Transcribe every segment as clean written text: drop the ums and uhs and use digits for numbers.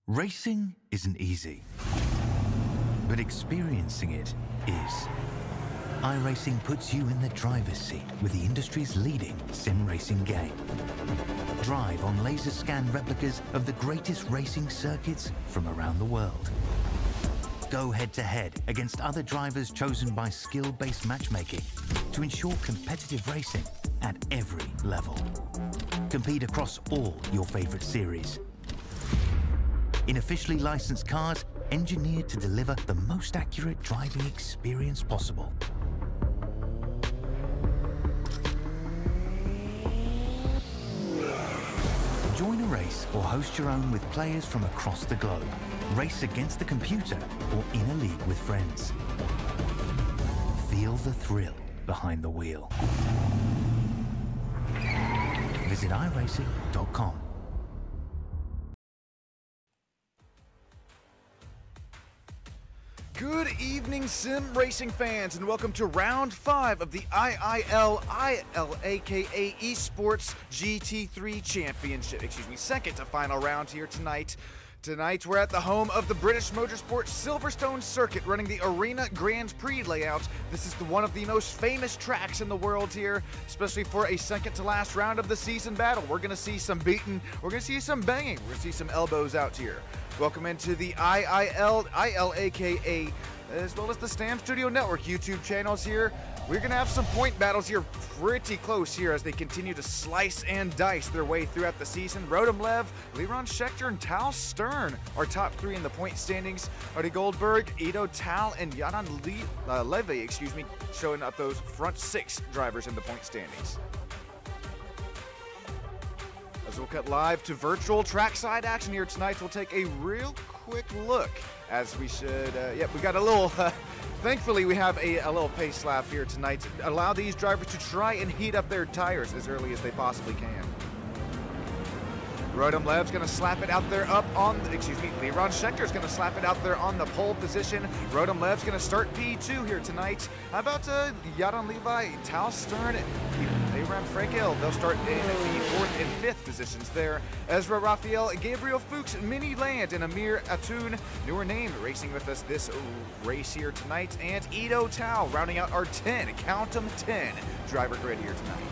Racing isn't easy, but experiencing it is. iRacing puts you in the driver's seat with the industry's leading sim racing game. Drive on laser scan replicas of the greatest racing circuits from around the world. Go head-to-head against other drivers chosen by skill-based matchmaking to ensure competitive racing at every level. Compete across all your favorite series in officially licensed cars engineered to deliver the most accurate driving experience possible. Join a race or host your own with players from across the globe. Race against the computer or in a league with friends. Feel the thrill behind the wheel. Visit iRacing.com. Good evening, sim racing fans, and welcome to round 5 of the IIL aka Esports GT3 Championship. Second to final round here tonight. Tonight, we're at the home of the British Motorsport Silverstone Circuit, running the Arena Grand Prix layout. This is one of the most famous tracks in the world here, especially for a second to last round of the season battle. We're going to see some beating, we're going to see some banging, we're going to see some elbows out here. Welcome into the IIL aka, as well as the Stam Studio Network YouTube channels here. We're going to have some point battles here pretty close here as they continue to slice and dice their way throughout the season. Rotem Lev, Liron Schechter, and Tal Stern are top 3 in the point standings. Artie Goldberg, Ido Tal, and Yaron Levy, showing up those front 6 drivers in the point standings. As we'll cut live to virtual trackside action here tonight, we'll take a real quick look as we should, we got a little, thankfully we have a little pace lap here tonight to allow these drivers to try and heat up their tires as early as they possibly can. Rotem Lev's gonna slap it out there Liron Schechter's gonna slap it out there on the pole position. Rotem Lev's gonna start P2 here tonight. How about Yaron Levi, Tal Stern, Abraham Frankel, they'll start in the 4th and 5th positions there. Ezra Raphael, Gabriel Fuchs, Mini Land, and Amir Atoun, newer name, racing with us this race here tonight. And Ido Tal rounding out our 10, count them 10, driver grid here tonight.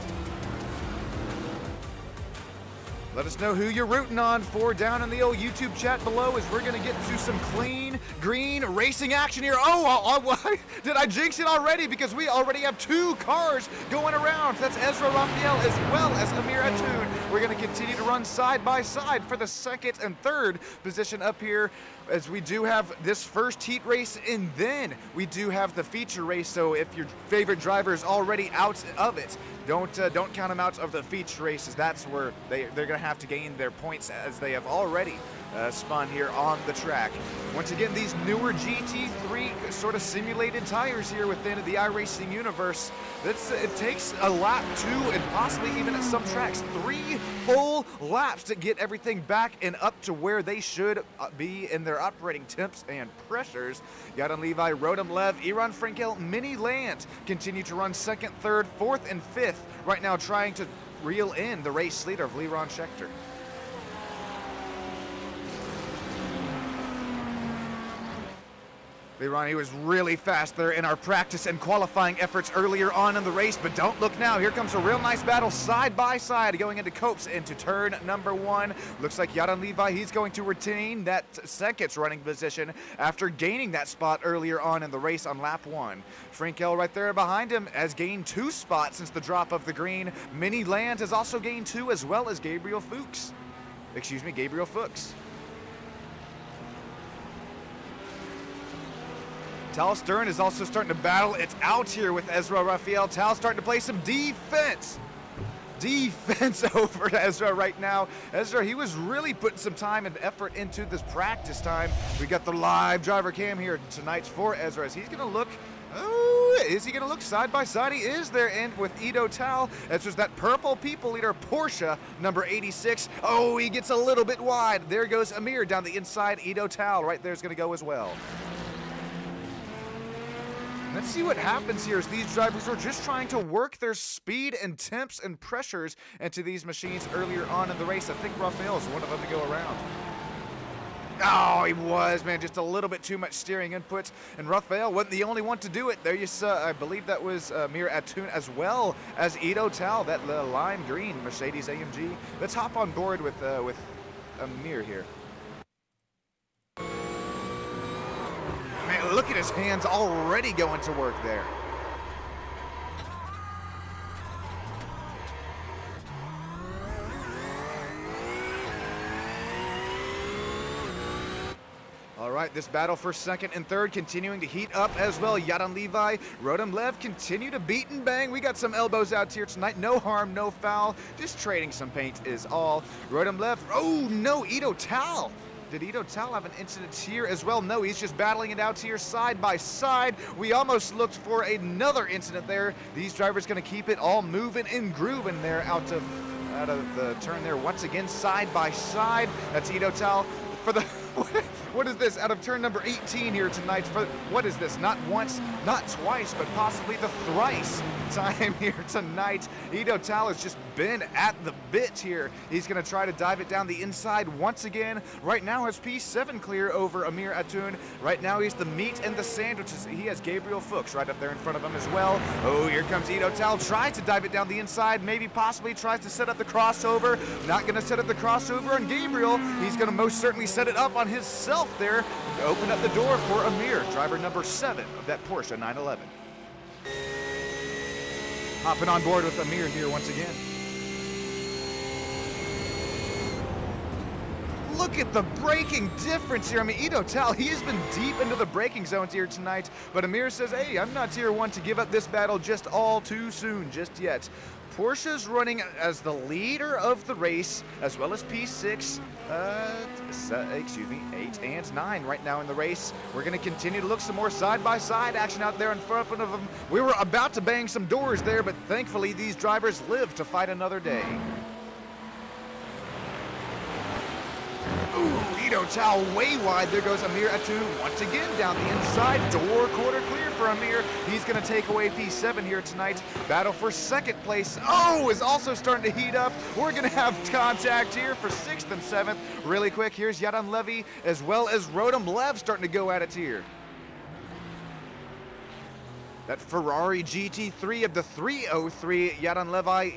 Let us know who you're rooting on for down in the old YouTube chat below as we're going to get to some clean, green racing action here. Did I jinx it already? Because we already have 2 cars going around. That's Ezra Raphael as well as Amir Atoun. We're going to continue to run side by side for the 2nd and 3rd position up here, as we do have this first heat race, and then we do have the feature race. So if your favorite driver is already out of it, don't count them out of the feature races. That's where they're going to have to gain their points, as they have already spun here on the track. Once again, these newer GT3 sort of simulated tires here within the iRacing universe. It takes a lap, 2, and possibly even at some tracks 3 full laps to get everything back and up to where they should be in their operating temps and pressures. Yaron Levi, Rotem Lev, Iron Frankel, Mini Land continue to run 2nd, 3rd, 4th, and 5th right now, trying to reel in the race leader of Liron Schechter. Liron, he was really fast there in our practice and qualifying efforts earlier on in the race, but don't look now. Here comes a real nice battle side by side going into Copes into turn number 1. Looks like Yaron Levi, he's going to retain that 2nd running position after gaining that spot earlier on in the race on lap 1. Frankel right there behind him has gained 2 spots since the drop of the green. Mini Land has also gained 2, as well as Gabriel Fuchs. Gabriel Fuchs. Tal Stern is also starting to battle. It's out here with Ezra Raphael. Tal starting to play some defense. Defense over to Ezra right now. Ezra, he was really putting some time and effort into this practice time. We got the live driver cam here tonight for Ezra as he's going to look. Oh, is he going to look side by side? He is there, and with Ido Tal. Ezra's that purple people leader Porsche number 86. Oh, he gets a little bit wide. There goes Amir down the inside. Ido Tal right there is going to go as well. Let's see what happens here as these drivers are just trying to work their speed and temps and pressures into these machines earlier on in the race. I think Raphael is one of them to go around. Oh, he was, man. Just a little bit too much steering input. And Raphael wasn't the only one to do it. There you saw, I believe that was Amir Atoun as well as Ito Tal, that lime green Mercedes AMG. Let's hop on board with Amir here. Man, look at his hands already going to work there. All right, this battle for second and third continuing to heat up as well. Yaron Levi, Rotem Lev continue to beat and bang. We got some elbows out here tonight. No harm, no foul. Just trading some paint is all. Rotem Lev, oh no, Ito Tal. Did Ito Tal have an incident here as well? No, he's just battling it out here side by side. We almost looked for another incident there. These drivers gonna keep it all moving and grooving there out of the turn there. Once again, side by side. That's Ito Tal for the... What is this? Out of turn number 18 here tonight. What is this? Not once, not twice, but possibly the thrice time here tonight. Ito Tal has just been at the bit here. He's going to try to dive it down the inside once again. Right now has P7 clear over Amir Atoun. Right now he's the meat and the sandwiches. He has Gabriel Fuchs right up there in front of him as well. Oh, here comes Ito Tal. Tries to dive it down the inside. Maybe possibly tries to set up the crossover. Not going to set up the crossover on Gabriel. He's going to most certainly set it up on himself there. Open up the door for Amir, driver number 7 of that Porsche 911. Hopping on board with Amir here once again. Look at the braking difference here. I mean, Ito Tal, he has been deep into the braking zones here tonight, but Amir says, hey, I'm not tier 1 to give up this battle just all too soon, just yet. Porsche's running as the leader of the race, as well as P6, 8 and 9 right now in the race. We're going to continue to look some more side-by-side action out there in front of them. We were about to bang some doors there, but thankfully these drivers live to fight another day. Ooh, Ito Tal way wide. There goes Amir Atoun once again down the inside. Door quarter clear for Amir. He's going to take away P7 here tonight. Battle for second place. Oh, is also starting to heat up. We're going to have contact here for 6th and 7th. Really quick, here's Yaron Levi as well as Rotem Lev starting to go at it here. That Ferrari GT3 of the 303, Yaron Levi.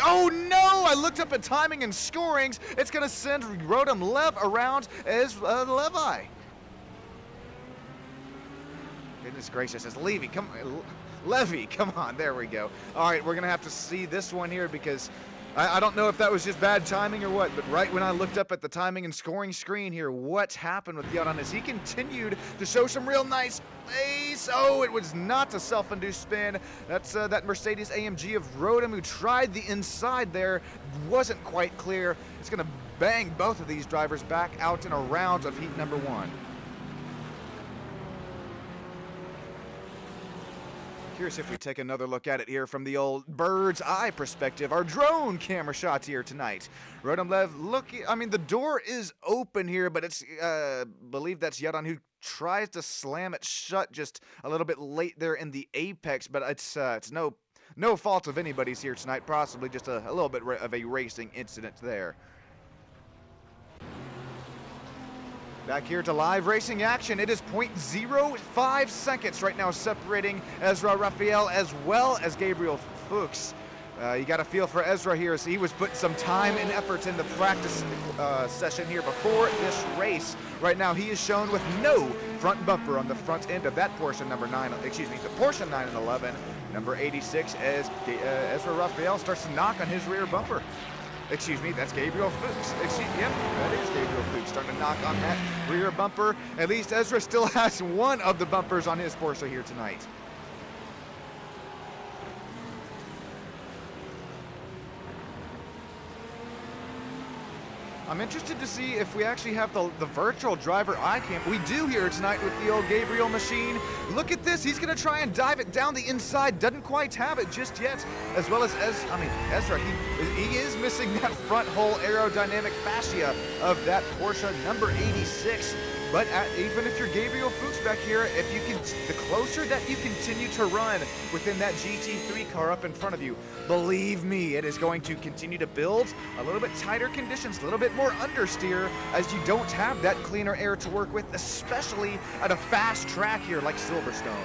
Oh no! I looked up at timing and scorings. It's going to send Rotem Lev around as Levi. Goodness gracious, it's Levy. Levy, come on, there we go. All right, we're going to have to see this one here because I don't know if that was just bad timing or what, but right when I looked up at the timing and scoring screen here, what's happened with Yaron as he continued to show some real nice pace. Oh, it was not a self-induced spin. That's that Mercedes AMG of Rotem who tried the inside there, wasn't quite clear. It's going to bang both of these drivers back out and around of heat number 1. Curious if we take another look at it here from the old bird's eye perspective, our drone camera shots here tonight. Rotem Lev, look, I mean, the door is open here, but it's, believe that's Yaron who tries to slam it shut just a little bit late there in the apex, but it's no fault of anybody's here tonight, possibly just a little bit of a racing incident there. Back here to live racing action. It is 0.05 seconds right now separating Ezra Raphael as well as Gabriel Fuchs. You got a feel for Ezra here as he was putting some time and effort in the practice session here before this race. Right now he is shown with no front bumper on the front end of that Porsche number 9, excuse me, the Porsche 911, number 86, as Ezra Raphael starts to knock on his rear bumper. Excuse me, that's Gabriel Fuchs. Yep, that is Gabriel Fuchs starting to knock on that rear bumper. At least Ezra still has one of the bumpers on his Porsche here tonight. I'm interested to see if we actually have the virtual driver eye cam. We do here tonight with the old Gabriel machine. Look at this. He's going to try and dive it down the inside. Doesn't quite have it just yet. As well as Ezra, he is missing that front whole aerodynamic fascia of that Porsche number 86. But even if you're Gabriel Fuchs back here, if you can, the closer that you continue to run within that GT3 car up in front of you, believe me, it is going to continue to build a little bit tighter conditions, a little bit more understeer, as you don't have that cleaner air to work with, especially at a fast track here like Silverstone.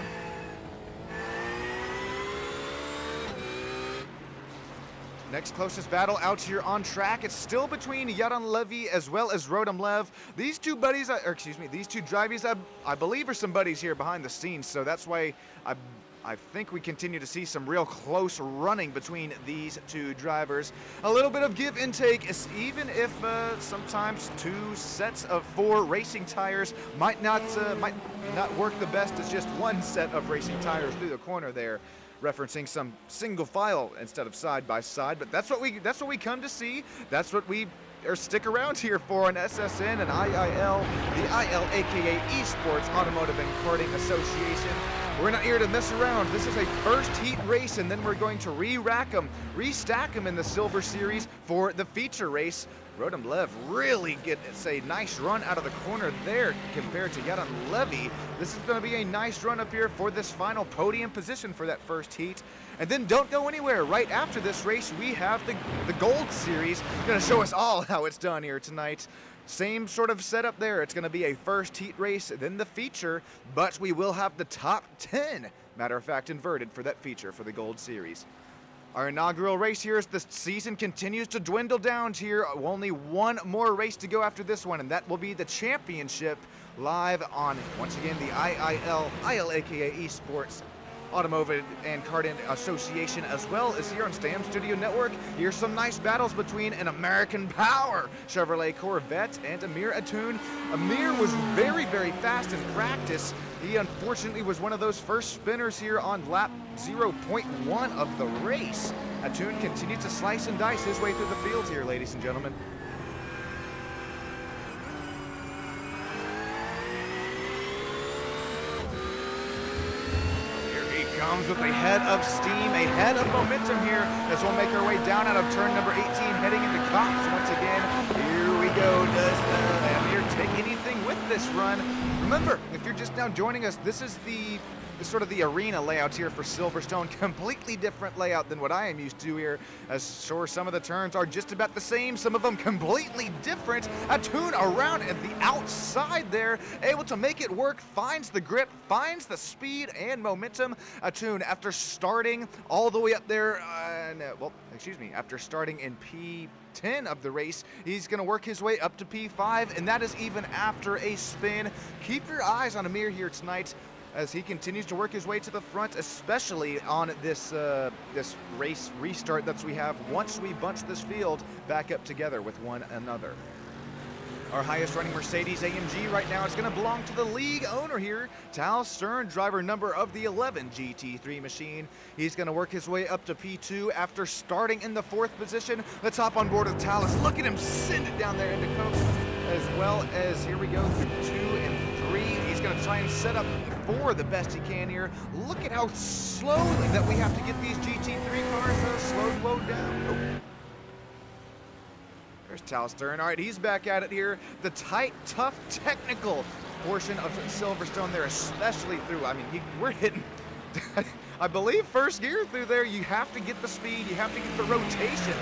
Next closest battle out here on track, it's still between Yaron Levy as well as Rodham Lev. These two buddies, these two drivers, I believe are some buddies here behind the scenes, so that's why I think we continue to see some real close running between these two drivers. A little bit of give and take, even if sometimes 2 sets of 4 racing tires might not work the best as just 1 set of racing tires through the corner there, referencing some single file instead of side by side. But that's what we come to see. That's what we stick around here for on SSN and IIL, the IL aka Esports Automotive and Karting Association. We're not here to mess around. This is a first heat race, and then we're going to restack them in the Silver Series for the feature race. Rodham Lev really gets a nice run out of the corner there compared to Yaron Levy. This is going to be a nice run up here for this final podium position for that first heat. And then don't go anywhere. Right after this race, we have the Gold Series. Going to show us all how it's done here tonight. Same sort of setup there. It's going to be a first heat race, then the feature, but we will have the top 10, matter of fact, inverted for that feature for the Gold Series. Our inaugural race here as the season continues to dwindle down here. Only one more race to go after this one, and that will be the championship live on, once again, the IL aka Esports Automotive and Karting Association, as well as here on Stam Studio Network. Here's some nice battles between an American Power Chevrolet Corvette and Amir Atoon. Amir was very, very fast in practice. He unfortunately was one of those first spinners here on lap 0.1 of the race. Atoon continued to slice and dice his way through the field here, ladies and gentlemen. Comes with a head of steam, a head of momentum here as we'll make our way down out of turn number 18, heading into Cops once again. Here we go. Does Amir take anything with this run? Remember, if you're just now joining us, this is the sort of the arena layout here for Silverstone. Completely different layout than what I am used to here, as sure some of the turns are just about the same, some of them completely different. Atoon around at the outside there, able to make it work, finds the grip, finds the speed and momentum. Atoon, after starting all the way up there, after starting in P10 of the race, he's going to work his way up to P5, and that is even after a spin. Keep your eyes on Amir here tonight as he continues to work his way to the front, especially on this this race restart that we have once we bunch this field back up together with one another. Our highest running Mercedes AMG right now is going to belong to the league owner here, Tal Stern, driver number of the 11 GT3 machine. He's going to work his way up to P2 after starting in the 4th position. Let's hop on board with Talis. Look at him send it down there into Coke, as well as here we go through 2 and 3. He's going to try and set up 4 the best he can here. Look at how slowly that we have to get these GT3 cars slowed down. Oh. There's Tal Stern. All right, he's back at it here. The tight, tough, technical portion of Silverstone there, especially through, we're hitting, I believe, first gear through there. You have to get the speed, you have to get the rotation,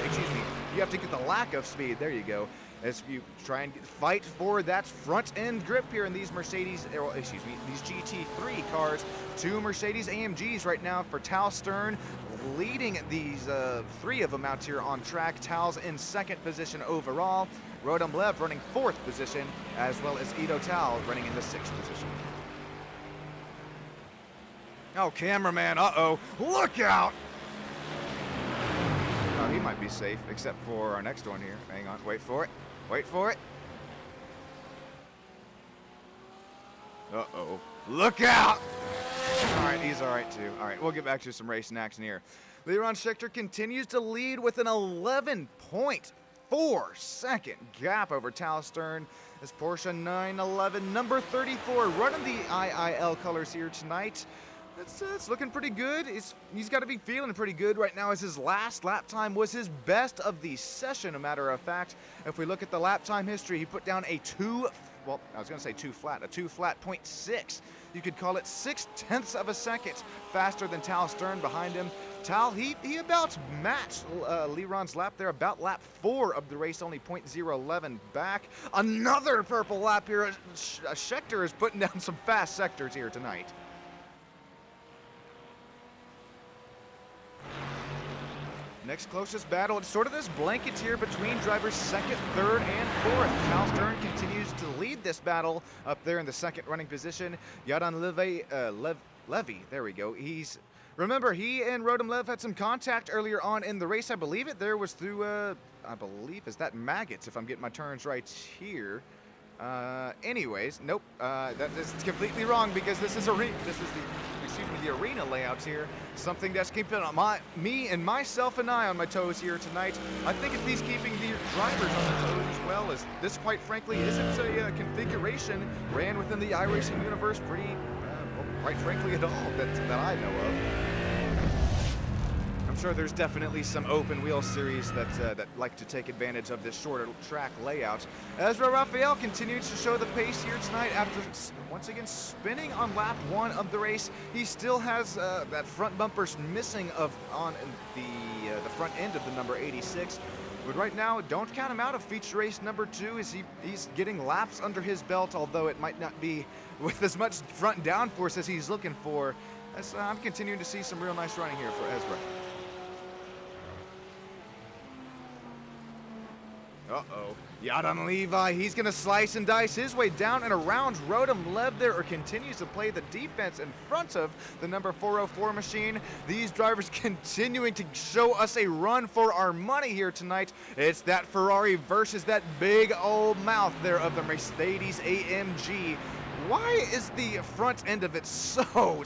you have to get the lack of speed. There you go. As you try and fight for that front end grip here in these these GT3 cars. 2 Mercedes AMGs right now for Tal Stern, leading these 3 of them out here on track. Tal's in 2nd position overall. Rodham Lev running 4th position, as well as Ido Tal running in the 6th position. Oh, cameraman, look out! Oh, he might be safe, except for our next one here. Hang on, wait for it. Wait for it. Uh-oh. Look out! All right, he's all right, too. All right, we'll get back to some racing action here. Leron Schechter continues to lead with an 11.4 second gap over Tal Stern. This Porsche 911, number 34, running the IIL colors here tonight. It's looking pretty good. He's got to be feeling pretty good right now, as his last lap time was his best of the session, a matter of fact. If we look at the lap time history, he put down a well, I was going to say too flat, a 2 flat 0.6. You could call it 0.6 of a second faster than Tal Stern behind him. Tal, he about matched Leron's lap there, about lap 4 of the race, only 0.011 back. Another purple lap here. Scheckter is putting down some fast sectors here tonight. Next closest battle, it's sort of this blanket here between drivers 2nd, 3rd, and 4th. Tal Stern continues to lead this battle up there in the 2nd running position. Yaron Levy, there we go. Remember, he and Rotem Lev had some contact earlier on in the race. I believe it there was through, I believe, is that Maggots, if I'm getting my turns right here. Anyways, nope, that is completely wrong because this is the arena layouts here. Something that's keeping me and myself and I on my toes here tonight. I think it's these keeping the drivers on their toes as well, as this, quite frankly, isn't a configuration ran within the iRacing universe pretty, well, quite frankly, at all that I know of. I'm sure there's definitely some open wheel series that like to take advantage of this shorter track layout. Ezra Raphael continues to show the pace here tonight after once again spinning on lap 1 of the race. He still has that front bumper missing on the front end of the number 86. But right now, don't count him out of feature race number 2 as he's getting laps under his belt, although it might not be with as much front downforce as he's looking for. As I'm continuing to see some real nice running here for Ezra. Uh-oh. Yaron Levi, he's going to slice and dice his way down and around Rotem Lev there, or continues to play the defense in front of the number 404 machine. These drivers continuing to show us a run for our money here tonight. It's that Ferrari versus that big old mouth there of the Mercedes-AMG. Why is the front end of it so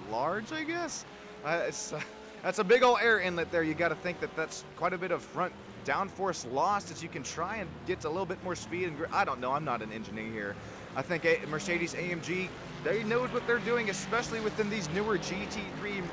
large, I guess? That's a big old air inlet there. You got to think that that's quite a bit of front downforce lost as you can try and get a little bit more speed and I don't know, I'm not an engineer here. I think Mercedes AMG, they know what they're doing, especially within these newer GT3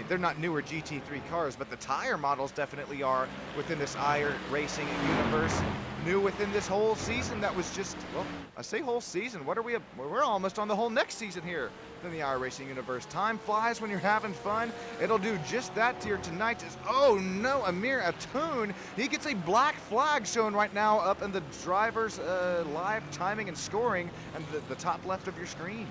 they're not newer GT3 cars, but the tire models definitely are within this iRacing universe. New within this whole season that was just, well, I say whole season, what are we, we're almost on the whole next season here in the iRacing universe. Time flies when you're having fun. It'll do just that here tonight. Oh no, Amir Atoun, he gets a black flag shown right now up in the driver's live timing and scoring and the top left of your screen.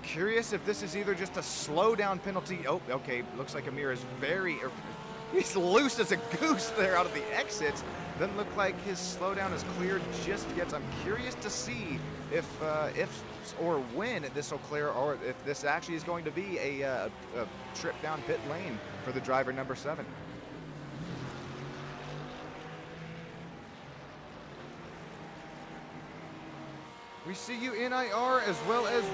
Curious if this is either just a slowdown penalty. Oh, okay, looks like Amir is he's loose as a goose there out of the exit. Doesn't look like his slowdown is cleared just yet. I'm curious to see if or when this will clear, or if this actually is going to be a trip down pit lane for the driver number 7. We see you, NIR, as well as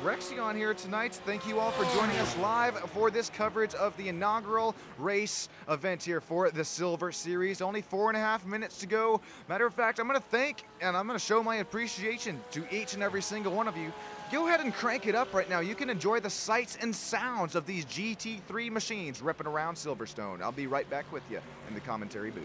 Rexion here tonight. Thank you all for joining us live for this coverage of the inaugural race event here for the Silver Series. Only 4.5 minutes to go. Matter of fact, I'm going to thank and I'm going to show my appreciation to each and every single one of you. Go ahead and crank it up right now. You can enjoy the sights and sounds of these GT3 machines ripping around Silverstone. I'll be right back with you in the commentary booth.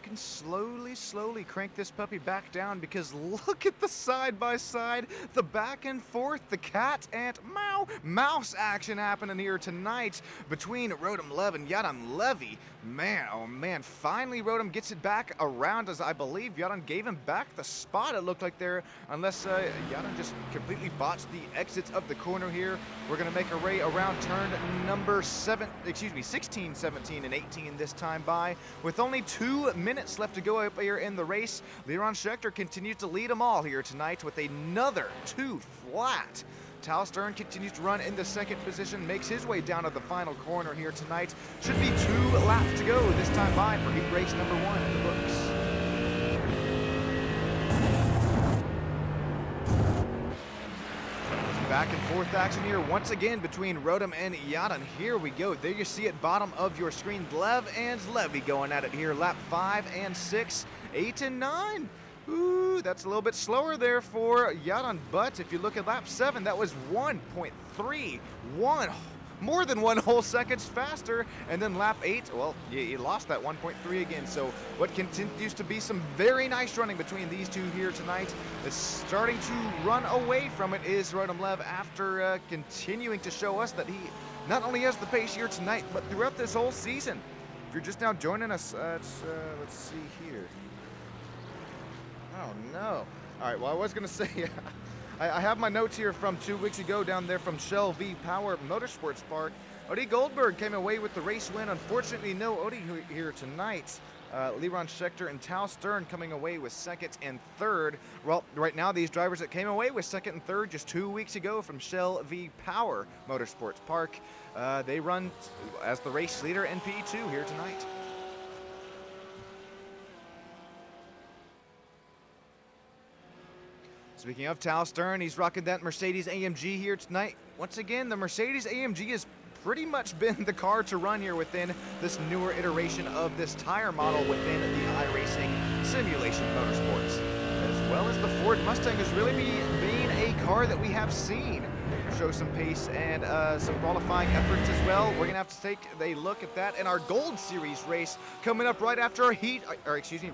can slowly crank this puppy back down, because look at the side-by-side, the back and forth, the cat and mouse action happening here tonight between Rotem Lev and Yaron Levy. Man, oh man, finally Rotem gets it back around, as I believe Yaron gave him back the spot, it looked like there, unless Yaron just completely botched the exits of the corner here. We're going to make our way around turn number 16, 17, and 18 this time by, with only 2 minutes left to go up here in the race. Leron Schechter continues to lead them all here tonight with another 2 flat. Tal Stern continues to run in the second position, makes his way down to the final corner here tonight. Should be 2 laps to go this time by for heat race number 1 in the books. Back and forth action here once again between Rotem and Yaron. Here we go. There you see it, bottom of your screen. Lev and Levy going at it here. Lap 5 and 6, 8 and 9. Ooh, that's a little bit slower there for Yaron, but if you look at lap 7, that was 1.31, more than 1 whole seconds faster. And then lap 8, well, he lost that 1.3 again. So what continues to be some very nice running between these two here tonight. Is starting to run away from it is Rotem Lev, after continuing to show us that he not only has the pace here tonight, but throughout this whole season. If you're just now joining us, let's see here. Oh no. All right, well, I was gonna say, I have my notes here from 2 weeks ago down there from Shell V Power Motorsports Park. Odie Goldberg came away with the race win. Unfortunately, no Odie here tonight. Leron Schechter and Tal Stern coming away with second and third. Well, right now, these drivers that came away with second and third just 2 weeks ago from Shell V Power Motorsports Park, they run as the race leader in P2 here tonight. Speaking of Tal Stern, he's rocking that Mercedes AMG here tonight. Once again, the Mercedes AMG has pretty much been the car to run here within this newer iteration of this tire model within the iRacing Simulation Motorsports. As well as the Ford Mustang has really been a car that we have seen show some pace and some qualifying efforts as well. We're gonna have to take a look at that in our Gold Series race coming up right after our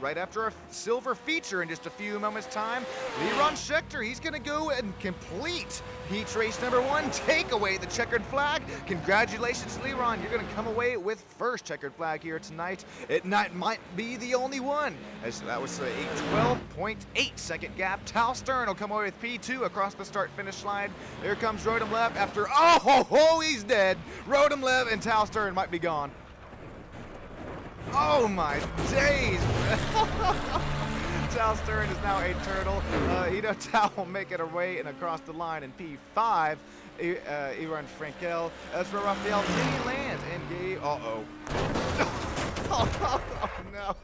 right after our silver feature in just a few moments time. Leron Schechter, he's gonna go and complete heat race number 1, take away the checkered flag. Congratulations, Leron, you're gonna come away with first checkered flag here tonight. It might be the only one, as that was a 12.8 second gap. Tal Stern will come away with P2 across the start-finish line. There comes Rotem Lev after, he's dead. Rotem Lev and Tal Stern might be gone. Oh my days. Tal Stern is now a turtle. Ito Tal will make it away and across the line in P5. Iran Frankel. As for Raphael, Mini Land and Gabe. Oh no.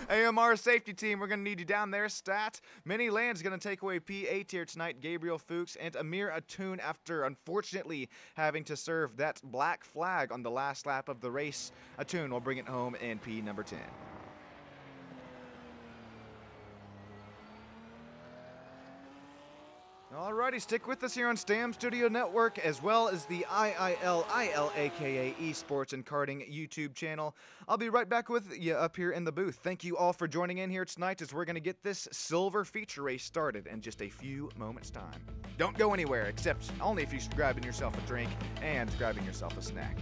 AMR safety team, we're going to need you down there. Stat, Mini Land's going to take away P8 here tonight. Gabriel Fuchs and Amir Atun, after unfortunately having to serve that black flag on the last lap of the race. Atun will bring it home in P number 10. Alrighty, stick with us here on STAM Studio Network, as well as the IIL aka Esports and Karting YouTube channel. I'll be right back with you up here in the booth. Thank you all for joining in here tonight, as we're going to get this silver feature race started in just a few moments' time. Don't go anywhere, except only if you're grabbing yourself a drink and grabbing yourself a snack.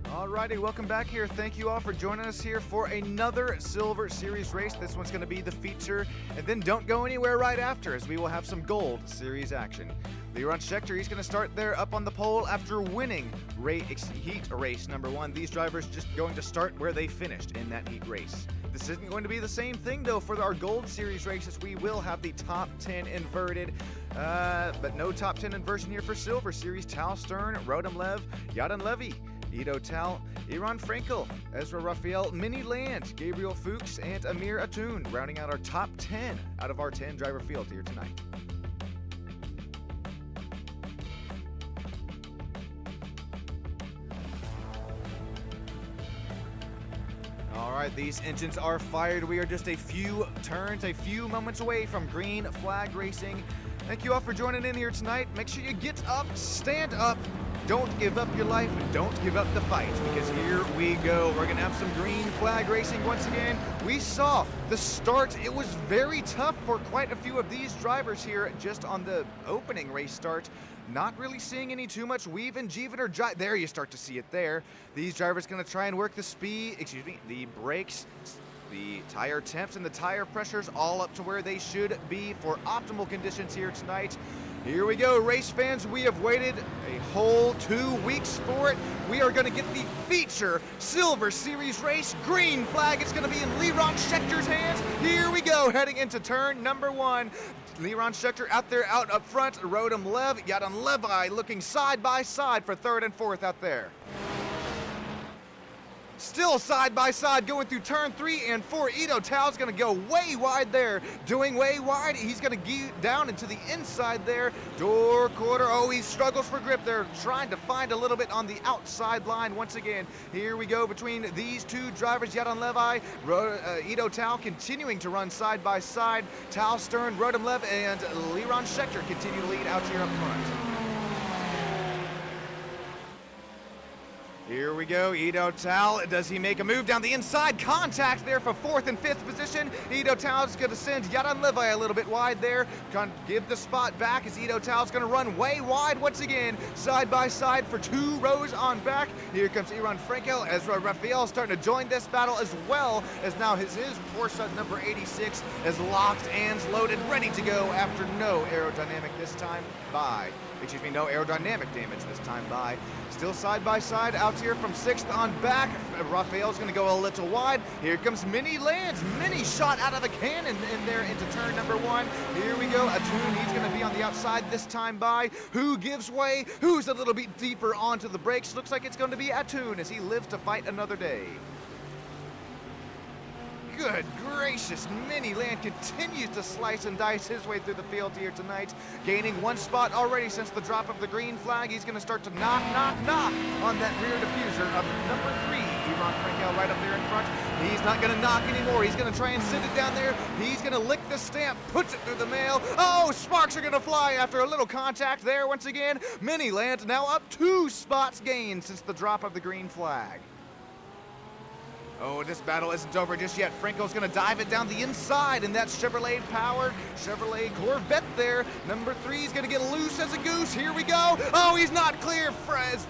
Alrighty, welcome back here. Thank you all for joining us here for another Silver Series race. This one's going to be the feature, and then don't go anywhere right after, as we will have some Gold Series action. Liron Schechter, he's going to start there up on the pole after winning heat race number 1. These drivers just going to start where they finished in that heat race. This isn't going to be the same thing, though, for our Gold Series races. We will have the top 10 inverted, but no top 10 inversion here for Silver Series. Tal Stern, Rotem Lev, Yaden Levy, Ido Tal, Iran Frankel, Ezra Raphael, Mini Land, Gabriel Fuchs, and Amir Atun, rounding out our top 10 out of our 10 driver field here tonight. All right, these engines are fired. We are just a few turns, a few moments away from green flag racing. Thank you all for joining in here tonight. Make sure you get up, stand up, don't give up your life, and don't give up the fight, because here we go. We're gonna have some green flag racing once again. We saw the start. It was very tough for quite a few of these drivers here just on the opening race start. Not really seeing any too much weave and jeeving or jive. There you start to see it there. These drivers gonna try and work the speed, the brakes, the tire temps and the tire pressures all up to where they should be for optimal conditions here tonight. Here we go, race fans. We have waited a whole 2 weeks for it. We are gonna get the feature Silver Series race. Green flag is gonna be in Liron Schechter's hands. Here we go, heading into turn number 1. Liron Schechter out there, out up front. Rotem Lev, Yaden Levi looking side by side for 3rd and 4th out there. Still side by side going through turn 3 and 4. Ido Tal's gonna go way wide there, doing way wide. He's gonna get down into the inside there. Door quarter, oh, he struggles for grip there, trying to find a little bit on the outside line once again. Here we go between these two drivers, Yaden Levi, Ido Tal continuing to run side by side. Tal Stern, Rotem Lev, and Liron Schechter continue to lead out here up front. Here we go, Ido Tal, does he make a move down the inside? Contact there for 4th and 5th position. Ido Tal's gonna send Yaden Levi a little bit wide there. Gonna give the spot back as Ido Tal's gonna run way wide once again. Side by side for 2 rows on back. Here comes Iran Frankel. Ezra Raphael starting to join this battle as well, as now his Porsche number 86 is locked and loaded, ready to go after no aerodynamic this time by. No aerodynamic damage this time by. Still side by side out here from 6th on back. Raphael's going to go a little wide. Here comes Mini Lands. Mini shot out of the cannon in there into turn number 1. Here we go. Atun, he's going to be on the outside this time by. Who gives way? Who's a little bit deeper onto the brakes? Looks like it's going to be Atun as he lives to fight another day. Good gracious, Mini Land continues to slice and dice his way through the field here tonight, gaining 1 spot already since the drop of the green flag. He's going to start to knock on that rear diffuser of number 3, Iran Frankel, right up there in front. He's not going to knock anymore. He's going to try and send it down there. He's going to lick the stamp, puts it through the mail. Oh, sparks are going to fly after a little contact there once again. Mini Land now up 2 spots gained since the drop of the green flag. Oh, this battle isn't over just yet. Frankel's gonna dive it down the inside in that Chevrolet Power, Chevrolet Corvette there. Number 3 is gonna get loose as a goose. Here we go. Oh, he's not clear.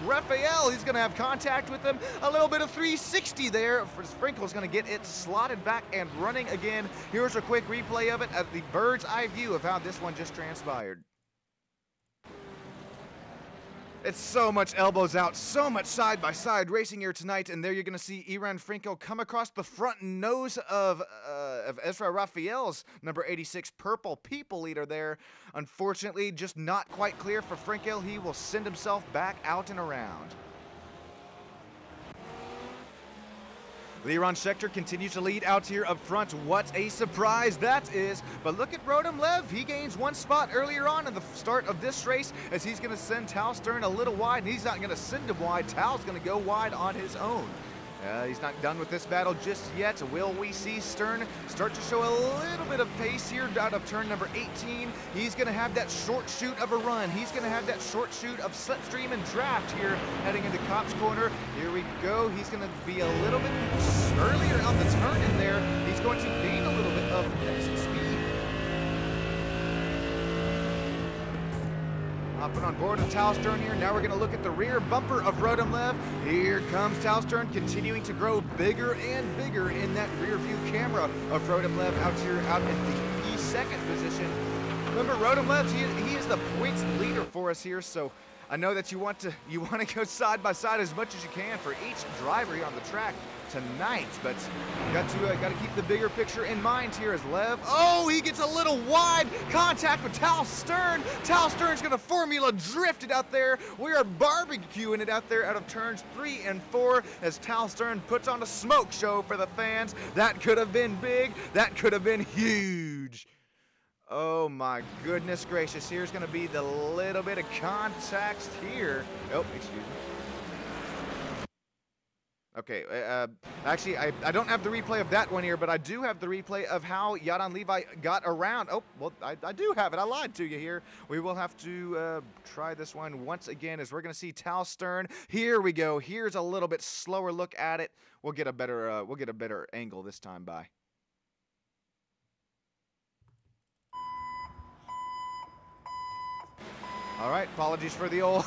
Raphael, he's gonna have contact with him. A little bit of 360 there. Frankel's gonna get it slotted back and running again. Here's a quick replay of it at the bird's eye view of how this one just transpired. It's so much elbows out, so much side-by-side racing here tonight, and there you're going to see Iran Frankel come across the front nose of Ezra Raphael's number 86 purple people leader there. Unfortunately, just not quite clear for Frankel. He will send himself back out and around. Liron Schechter continues to lead out here up front. What a surprise that is. But look at Rotem Lev. He gains 1 spot earlier on in the start of this race as he's going to send Tal Stern a little wide. And he's not going to send him wide. Tal's going to go wide on his own. He's not done with this battle just yet. Will we see Stern start to show a little bit of pace here out of turn number 18? He's going to have that short shoot of a run. He's going to have that short shoot of slipstream and draft here heading into Copse Corner. Here we go. He's going to be a little bit earlier on the turn in there. He's going to gain a little bit of speed. Hopping on board with Tal Stern here. Now we're going to look at the rear bumper of Rotem Lev. Here comes Tal Stern, continuing to grow bigger and bigger in that rear view camera of Rotem Lev out here out in the P2nd position. Remember, Rotom Labs, he is the points leader for us here, so I know that you want to go side by side as much as you can for each driver here on the track tonight, but got to keep the bigger picture in mind here as Lev. Oh, he gets a little wide contact with Tal Stern. Tal Stern's gonna Formula drift it out there. We are barbecuing it out there out of turns 3 and 4 as Tal Stern puts on a smoke show for the fans. That could have been big. That could have been huge. Oh my goodness gracious. Here's gonna be the little bit of contact here. Oh, excuse me. Okay, actually, I don't have the replay of that one here, but I do have the replay of how Yadon Levi got around. Oh, well, I do have it. I lied to you here. We will have to try this one once again as we're going to see Tal Stern. Here we go. Here's a little bit slower look at it. We'll get a better angle this time by. All right, apologies for the old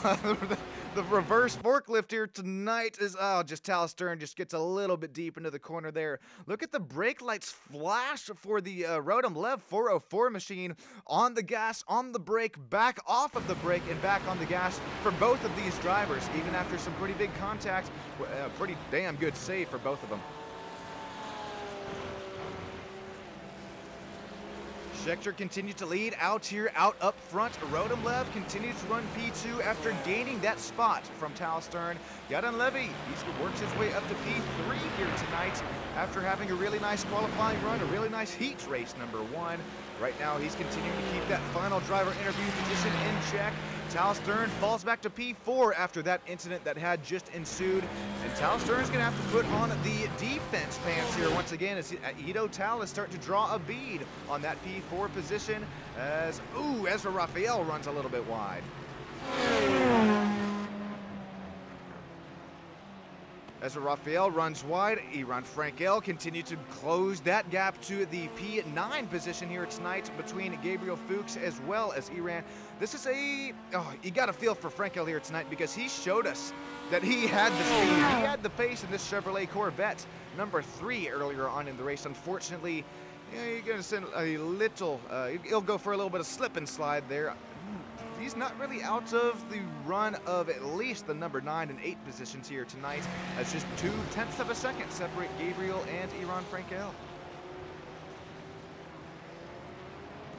the reverse forklift here tonight is, oh, just Tal Stern just gets a little bit deep into the corner there. Look at the brake lights flash for the Rotom Lev 404 machine on the gas, on the brake, back off of the brake, and back on the gas for both of these drivers, even after some pretty big contact. Pretty damn good save for both of them. Scheckter continues to lead out here, out up front. Rotom Lev continues to run P2 after gaining that spot from Tal Stern. Yadon Levy, he's worked his way up to P3 here tonight after having a really nice qualifying run, a really nice heat race #1. Right now, he's continuing to keep that final driver interview position in check. Tal Stern falls back to P4 after that incident that had just ensued. And Tal Stern's going to have to put on the defense pants here once again as Ito Tal is starting to draw a bead on that P4 position as, ooh, Ezra Raphael runs a little bit wide. Ezra Raphael runs wide. Iran Frankel continued to close that gap to the P9 position here tonight between Gabriel Fuchs as well as Iran. This is you got to feel for Frankel here tonight because he showed us that he had the speed. He had the pace in this Chevrolet Corvette #3 earlier on in the race. Unfortunately, you're going to send a little, he'll go for a little bit of slip and slide there. He's not really out of the run of at least the #9 and 8 positions here tonight, as just 0.2 of a second separate Gabriel and Iran Frankel.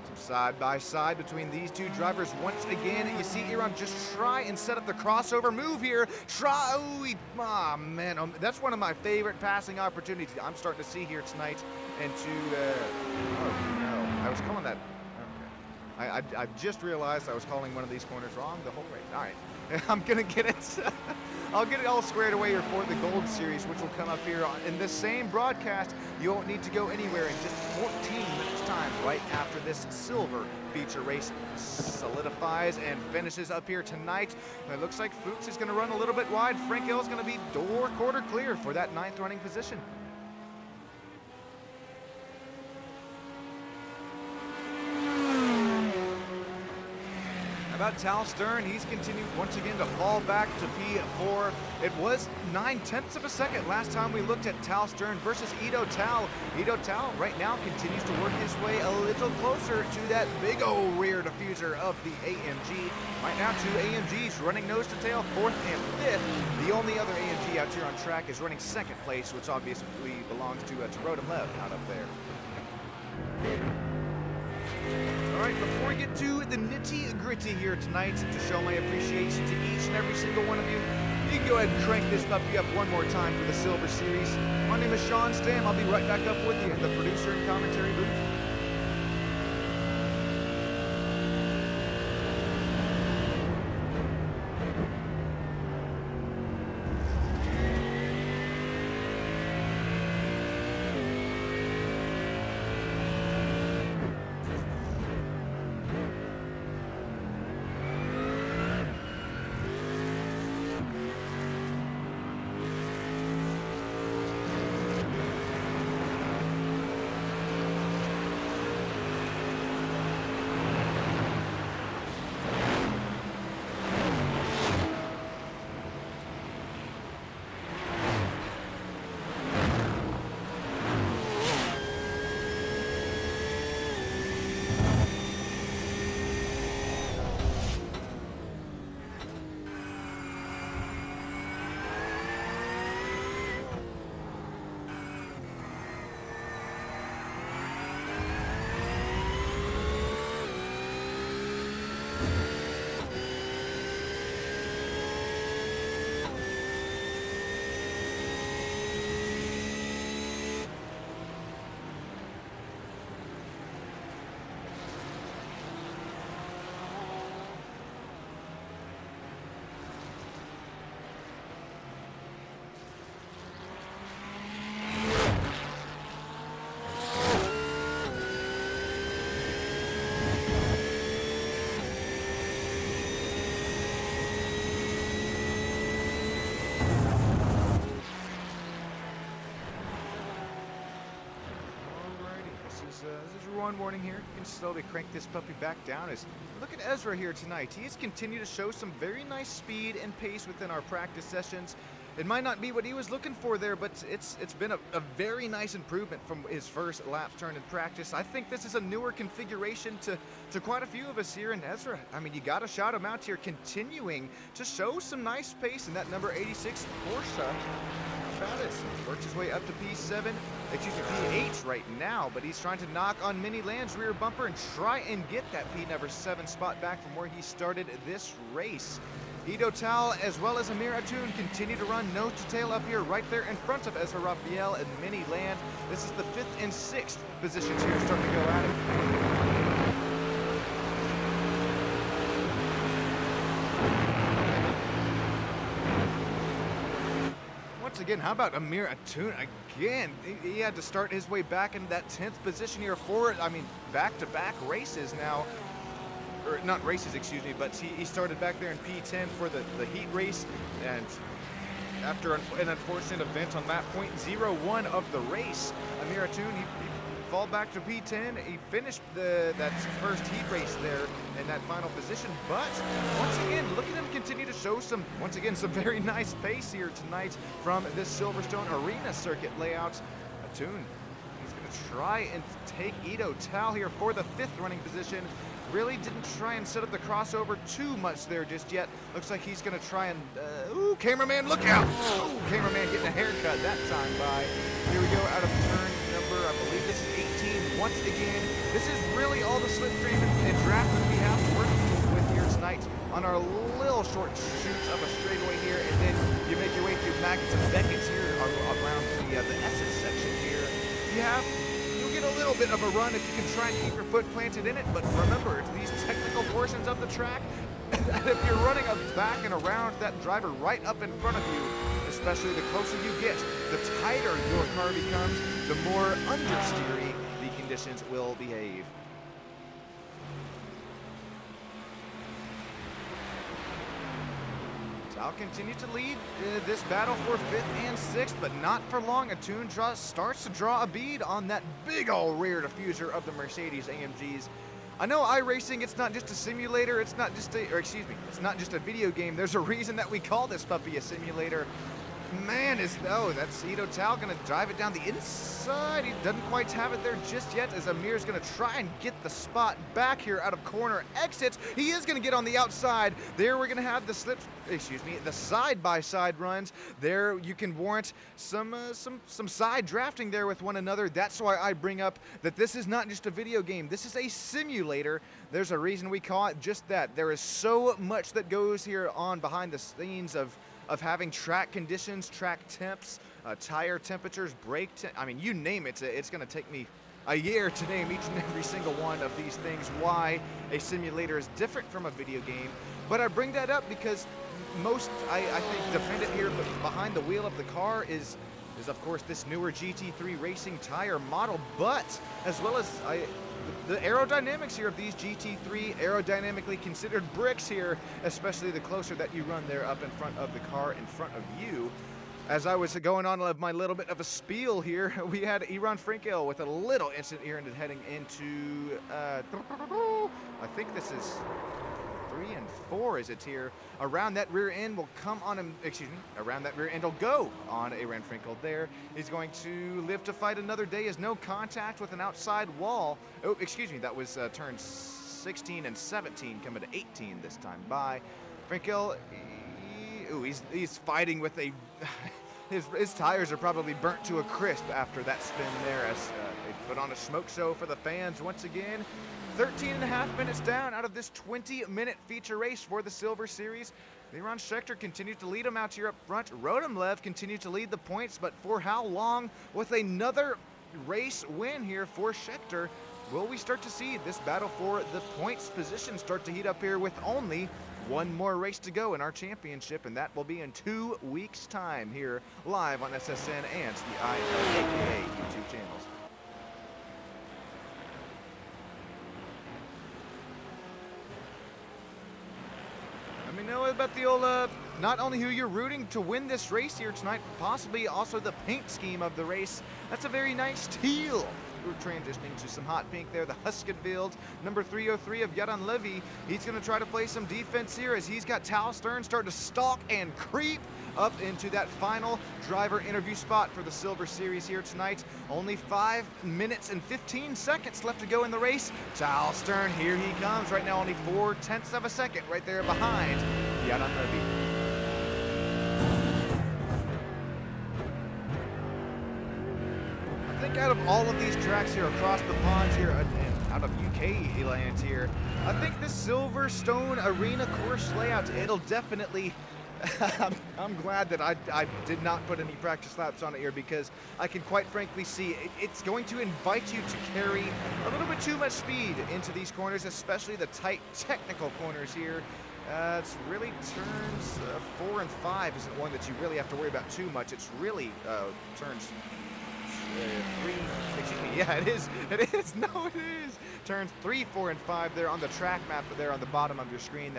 Some side by side between these two drivers once again. You see Iran just try and set up the crossover move here. Oh man, that's one of my favorite passing opportunities I'm starting to see here tonight. And oh no, I was calling that. I just realized I was calling one of these corners wrong the whole race. All right, I'm gonna get it. I'll get it all squared away here for the Gold Series, which will come up here in the same broadcast. You won't need to go anywhere in just 14 minutes time right after this silver feature race solidifies and finishes up here tonight. It looks like Fuchs is gonna run a little bit wide. Frankel is gonna be quarter clear for that 9th running position. About Tal Stern, he's continued once again to fall back to P4. It was 0.9 of a second last time we looked at Tal Stern versus Ito Tal. Ito Tal right now continues to work his way a little closer to that big old rear diffuser of the AMG. Right now, 2 AMGs running nose to tail, 4th and 5th. The only other AMG out here on track is running 2nd place, which obviously belongs to Rotom Lev out up there. All right, before we get to the nitty-gritty here tonight, to show my appreciation to each and every single one of you, you can go ahead and crank this puppy up one more time for the Silver Series. My name is Sean Stam. I'll be right back up with you in the producer and commentary booth. This is one warning here. You can slowly crank this puppy back down. As look at Ezra here tonight. He has continued to show some very nice speed and pace within our practice sessions. It might not be what he was looking for there, but it's been a very nice improvement from his first laps turned in practice. I think this is a newer configuration to quite a few of us here. And Ezra, I mean, you got to shout him out here, continuing to show some nice pace in that number 86 Porsche. About it. Works his way up to P7, excuse me, P8 right now, but he's trying to knock on Mini Land's rear bumper and try and get that P7 spot back from where he started this race. Ito Tal as well as Amir Atoon continue to run nose to tail up here right there in front of Ezra Raphael and Mini Land. This is the 5th and 6th positions here starting to go at it. Once again, how about Amir Atoon again? He had to start his way back into that 10th position here for, I mean, back-to-back races now. Or not races, excuse me, but he started back there in P10 for the heat race, and after an unfortunate event on lap .01 of the race, Amir Atoon, he fall back to P10. He finished that first heat race there in that final position, but once again, look at him continue to show some very nice pace here tonight from this Silverstone Arena circuit layout. Atoon, he's going to try and take Ito Tal here for the 5th running position. Really didn't try and set up the crossover too much there just yet. Looks like he's going to try and, ooh, cameraman, look out! Ooh, cameraman getting a haircut that time by. Here we go out of turn number, I believe this is 18 once again. This is really all the slipstream and draft that we have to work with here tonight on our little short shoots of a straightaway here, and then you make your way through Maggots and Beckett's here around the Essex section here. You'll get a little bit of a run if you can try and keep your foot planted in it, but remember, it's these technical portions of the track that if you're running back and around that driver right up in front of you, especially the closer you get, the tighter your car becomes, the more understeery the conditions will behave. I'll continue to lead this battle for 5th and 6th, but not for long. Atoon starts to draw a bead on that big old rear diffuser of the Mercedes AMGs. I know iRacing, it's not just a simulator, it's not just a video game. There's a reason that we call this puppy a simulator. Man, that's Ito Tal gonna drive it down the inside. He doesn't quite have it there just yet, as Amir's gonna try and get the spot back here out of corner exits. He is gonna get on the outside. There we're gonna have the the side-by-side runs. There you can warrant some side drafting there with one another. That's why I bring up that this is not just a video game. This is a simulator. There's a reason we call it just that. There is so much that goes here on behind the scenes of having track conditions, track temps, tire temperatures, I mean, you name it. It's going to take me a year to name each and every single one of these things, why a simulator is different from a video game. But I bring that up because most, I think, dependent here behind the wheel of the car is of course this newer GT3 racing tire model, but as well as the aerodynamics here of these GT3 aerodynamically considered bricks here, especially the closer that you run there up in front of the car in front of you. As I was going on my little bit of a spiel here, we had Iran Frenkel with a little incident here and heading into, I think this is 3 and 4 is it here. Around that rear end will come on him, around that rear end will go on Aaron Frenkel there. He's going to live to fight another day as no contact with an outside wall. Oh, that was turn 16 and 17 coming to 18 this time by. Frenkel, he's fighting with a, his tires are probably burnt to a crisp after that spin there as they put on a smoke show for the fans once again. 13.5 minutes down out of this 20-minute feature race for the Silver Series. Miron Scheckter continues to lead him out here up front. Rodemlev continues to lead the points, but for how long? With another race win here for Scheckter, will we start to see this battle for the points position start to heat up here with only one more race to go in our championship, and that will be in 2 weeks' time here live on SSN and the ILAKA YouTube channels. Let me know about the old, not only who you're rooting to win this race here tonight, but possibly also the paint scheme of the race. That's a very nice teal we're transitioning to some hot pink there. The Huskenfield, number 303 of Yaron Levy. He's going to try to play some defense here as he's got Tal Stern starting to stalk and creep up into that final driver interview spot for the Silver Series here tonight. Only 5 minutes and 15 seconds left to go in the race. Tal Stern, here he comes. Right now only 4/10 of a second right there behind Yaron Levy. I think out of all of these tracks here across the ponds here and out of UK land here, I think the Silverstone Arena course layout, it'll definitely I'm glad that I did not put any practice laps on it here, because I can quite frankly see it's going to invite you to carry a little bit too much speed into these corners, especially the tight technical corners here. It's really turns 4 and 5 isn't one that you really have to worry about too much. It's really turns 3, excuse me, yeah, it is, no, it is. Turns 3, 4, and 5 there on the track map there on the bottom of your screen.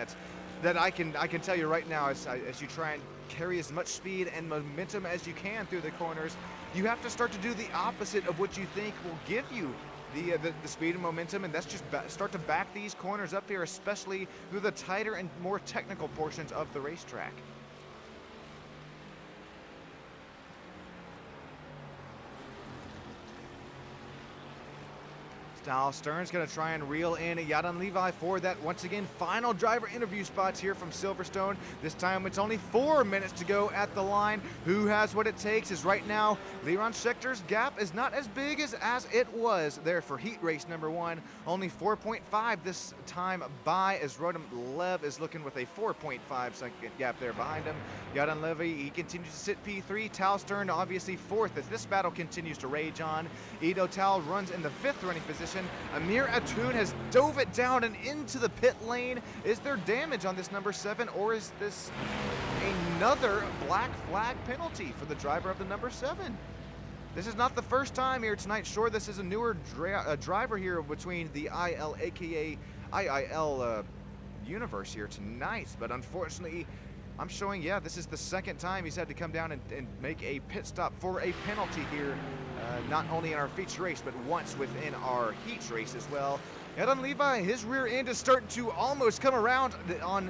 That I can tell you right now, as you try and carry as much speed and momentum as you can through the corners, you have to start to do the opposite of what you think will give you the speed and momentum, and that's just start to back these corners up here, especially through the tighter and more technical portions of the racetrack. Tal Stern's going to try and reel in Yaron Levi for that, once again, final driver interview spots here from Silverstone. This time it's only 4 minutes to go at the line. Who has what it takes is right now, Liron Schechter's gap is not as big as it was there for heat race number 1. Only 4.5 this time by, as Rodem Lev is looking with a 4.5 second gap there behind him. Yaron Levy, he continues to sit P3. Tal Stern obviously 4th as this battle continues to rage on. Ido Tal runs in the 5th running position. Amir Atoun has dove it down and into the pit lane. Is there damage on this number 7, or is this another black flag penalty for the driver of the number 7? This is not the first time here tonight. Sure, this is a newer driver here between the IL, aka IIL universe here tonight, but unfortunately, I'm showing, yeah, this is the second time he's had to come down and make a pit stop for a penalty here, not only in our feature race, but once within our heat race as well. Yaron Levi, his rear end is starting to almost come around on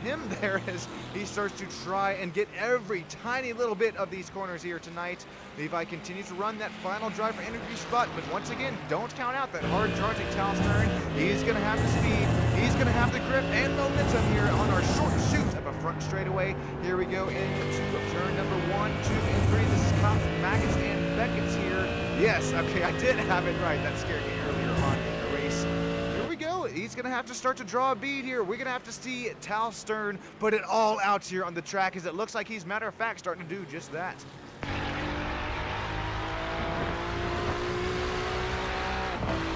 him there as he starts to try and get every tiny little bit of these corners here tonight. Levi continues to run that final driver interview spot, but once again, don't count out that hard charging Tal Stern. He's going to have the speed, he's going to have the grip and momentum here on our short shoot of a front straightaway. Here we go into turn number 1, 2, and 3. This is Cops, Maggots, and Beckett's here. Yes, okay, I did have it right. That scared me earlier on in the race. Here we go. He's going to have to start to draw a bead here. We're going to have to see Tal Stern put it all out here on the track, as it looks like he's, matter of fact, starting to do just that.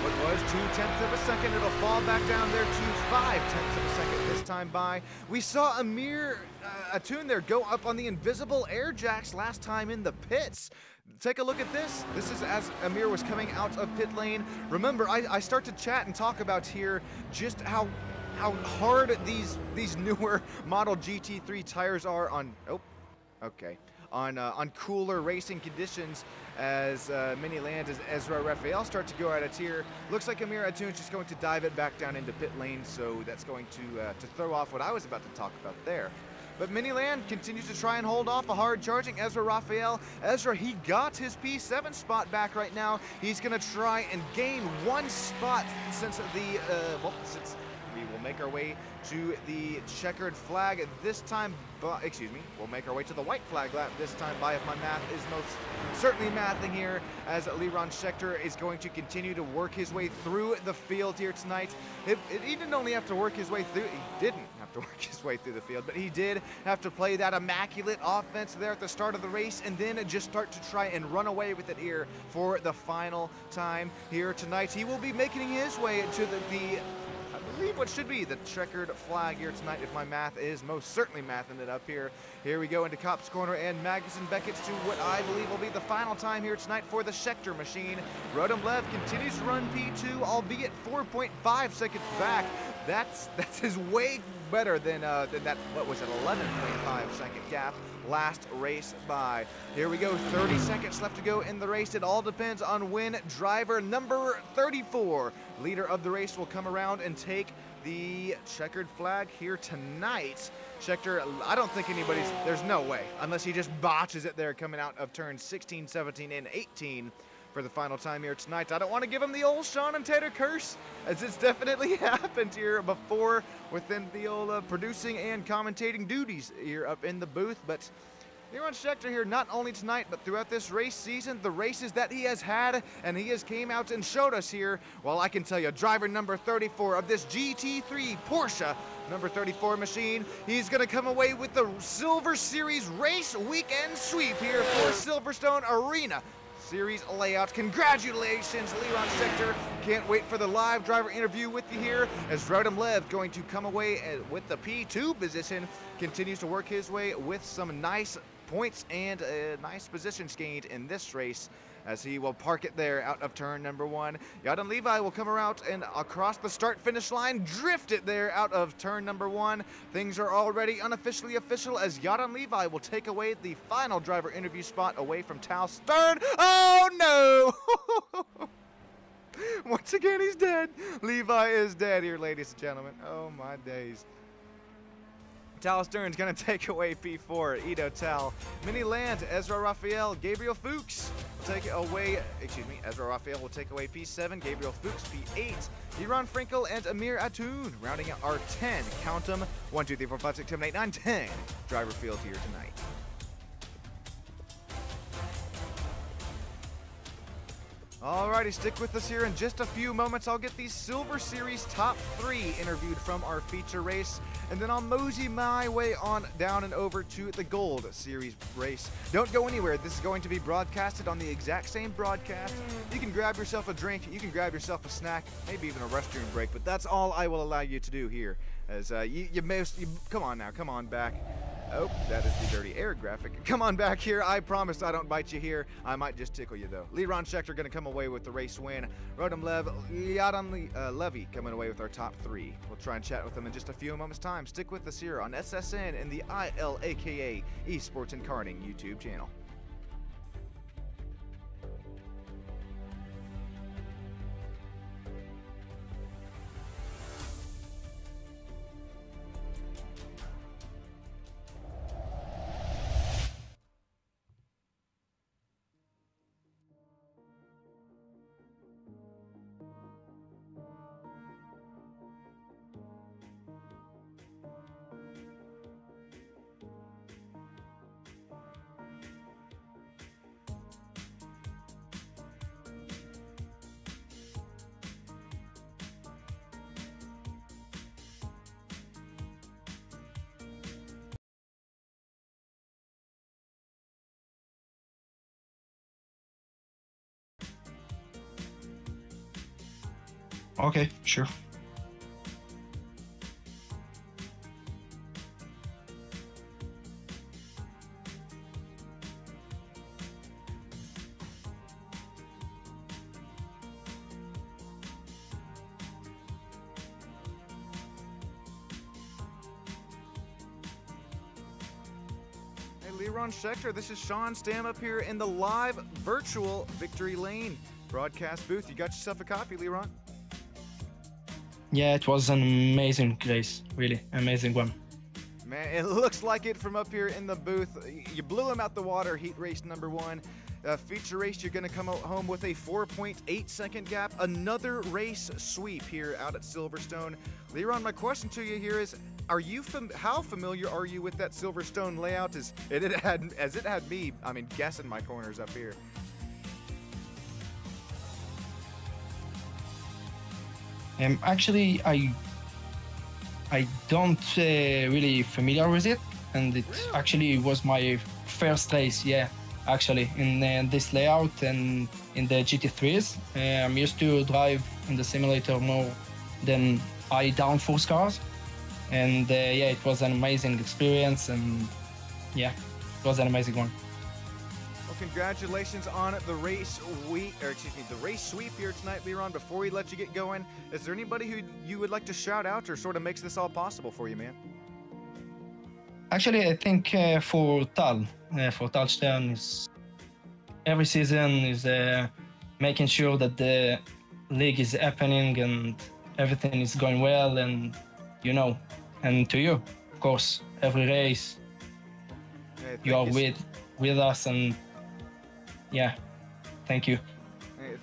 What was 0.2 of a second, it'll fall back down there to 0.5 of a second this time by. We saw Amir Atoun there go up on the invisible air jacks last time in the pits. Take a look at this. This is as Amir was coming out of pit lane. Remember, I start to chat and talk about here just how hard these newer model GT3 tires are on, oh, okay, on cooler racing conditions, as many lands as Ezra Raphael start to go at it here. Looks like Amir Atoun's just going to dive it back down into pit lane, so that's going to throw off what I was about to talk about there. But Miniland continues to try and hold off a hard charging Ezra Raphael. Ezra, he got his P7 spot back right now. He's going to try and gain 1 spot since since we will make our way to the checkered flag this time. Excuse me, we'll make our way to the white flag lap this time by, if my math is most certainly mathing here, as Liron Schechter is going to continue to work his way through the field here tonight. He didn't only have to work his way through, he didn't have to work his way through the field, but he did have to play that immaculate offense there at the start of the race, and then just start to try and run away with it here for the final time here tonight. He will be making his way to the I believe what should be the checkered flag here tonight, if my math is most certainly mathing it up here. Here we go into Copse Corner and Maggots and Beckett's to what I believe will be the final time here tonight for the Schechter machine. Rodem Lev continues to run P2, albeit 4.5 seconds back. That's his way better than that, what was it, 11.5-second gap last race by. Here we go, 30 seconds left to go in the race. It all depends on when driver number 34, leader of the race, will come around and take the checkered flag here tonight. Scheckter, I don't think there's no way, unless he just botches it there coming out of turns 16, 17, and 18 for the final time here tonight. I don't want to give him the old Sean and Tater curse, as it's definitely happened here before within the old producing and commentating duties here up in the booth. But Leron Scheckter here, not only tonight, but throughout this race season, the races that he has had, and he has came out and showed us here. Well, I can tell you, driver number 34 of this GT3 Porsche number 34 machine, he's going to come away with the Silver Series race weekend sweep here for Silverstone Arena Series layout. Congratulations, Leron Scheckter. Can't wait for the live driver interview with you here, as Radim Lev going to come away with the P2 position, continues to work his way with some nice points and nice positions gained in this race, as he will park it there out of turn number 1. Yaden Levi will come around and across the start-finish line, drift it there out of turn number 1. Things are already unofficially official, as Yaden Levi will take away the final driver interview spot away from Tal Stern. Oh no! Once again, he's dead. Levi is dead here, ladies and gentlemen. Oh my days. Tal Stern's going to take away P4, Ido Tal. Mini Land, Ezra Raphael, Gabriel Fuchs will take away, Ezra Raphael will take away P7, Gabriel Fuchs P8, Iran Frankel and Amir Atoun rounding out our 10, count them, 1, 2, 3, 4, 5, 6, 7, 8, 9, 10 driver field here tonight. Alrighty, stick with us here. In just a few moments, I'll get these Silver Series top 3 interviewed from our feature race, and then I'll mosey my way on down and over to the Gold Series race. Don't go anywhere. This is going to be broadcasted on the exact same broadcast. You can grab yourself a drink, you can grab yourself a snack, maybe even a restroom break, but that's all I will allow you to do here. As come on now, come on back. Oh, that is the dirty air graphic. Come on back here. I promise I don't bite you here. I might just tickle you, though. Leron Scheckter going to come away with the race win. Radim Lev, Yaden Levy coming away with our top 3. We'll try and chat with them in just a few moments' time. Stick with us here on SSN and the ILAKA Esports and Karting YouTube channel. Okay, sure. Leron Scheckter, this is Sean Stam up here in the live virtual Victory Lane broadcast booth. You got yourself a copy, Leron? Yeah, it was an amazing race, really amazing one. Man, it looks like it from up here in the booth. You blew him out the water, heat race number 1. Feature race, you're going to come home with a 4.8-second gap. Another race sweep here out at Silverstone. Leron, my question to you here is, how familiar are you with that Silverstone layout as it had me, guessing my corners up here? Actually, I don't really familiar with it, and it actually was my first race, yeah, actually, in this layout and in the GT3s. I'm used to drive in the simulator more than downforce cars, and yeah, it was an amazing experience, and yeah, it was an amazing one. Well, congratulations on the race week, or excuse me, the race sweep here tonight, Liron. Before we let you get going, is there anybody who you would like to shout out or sort of makes this all possible for you, man? Actually, I think for Tal Stern is every season is making sure that the league is happening and everything is going well, and and to you, of course, every race you are with us, and yeah, thank you.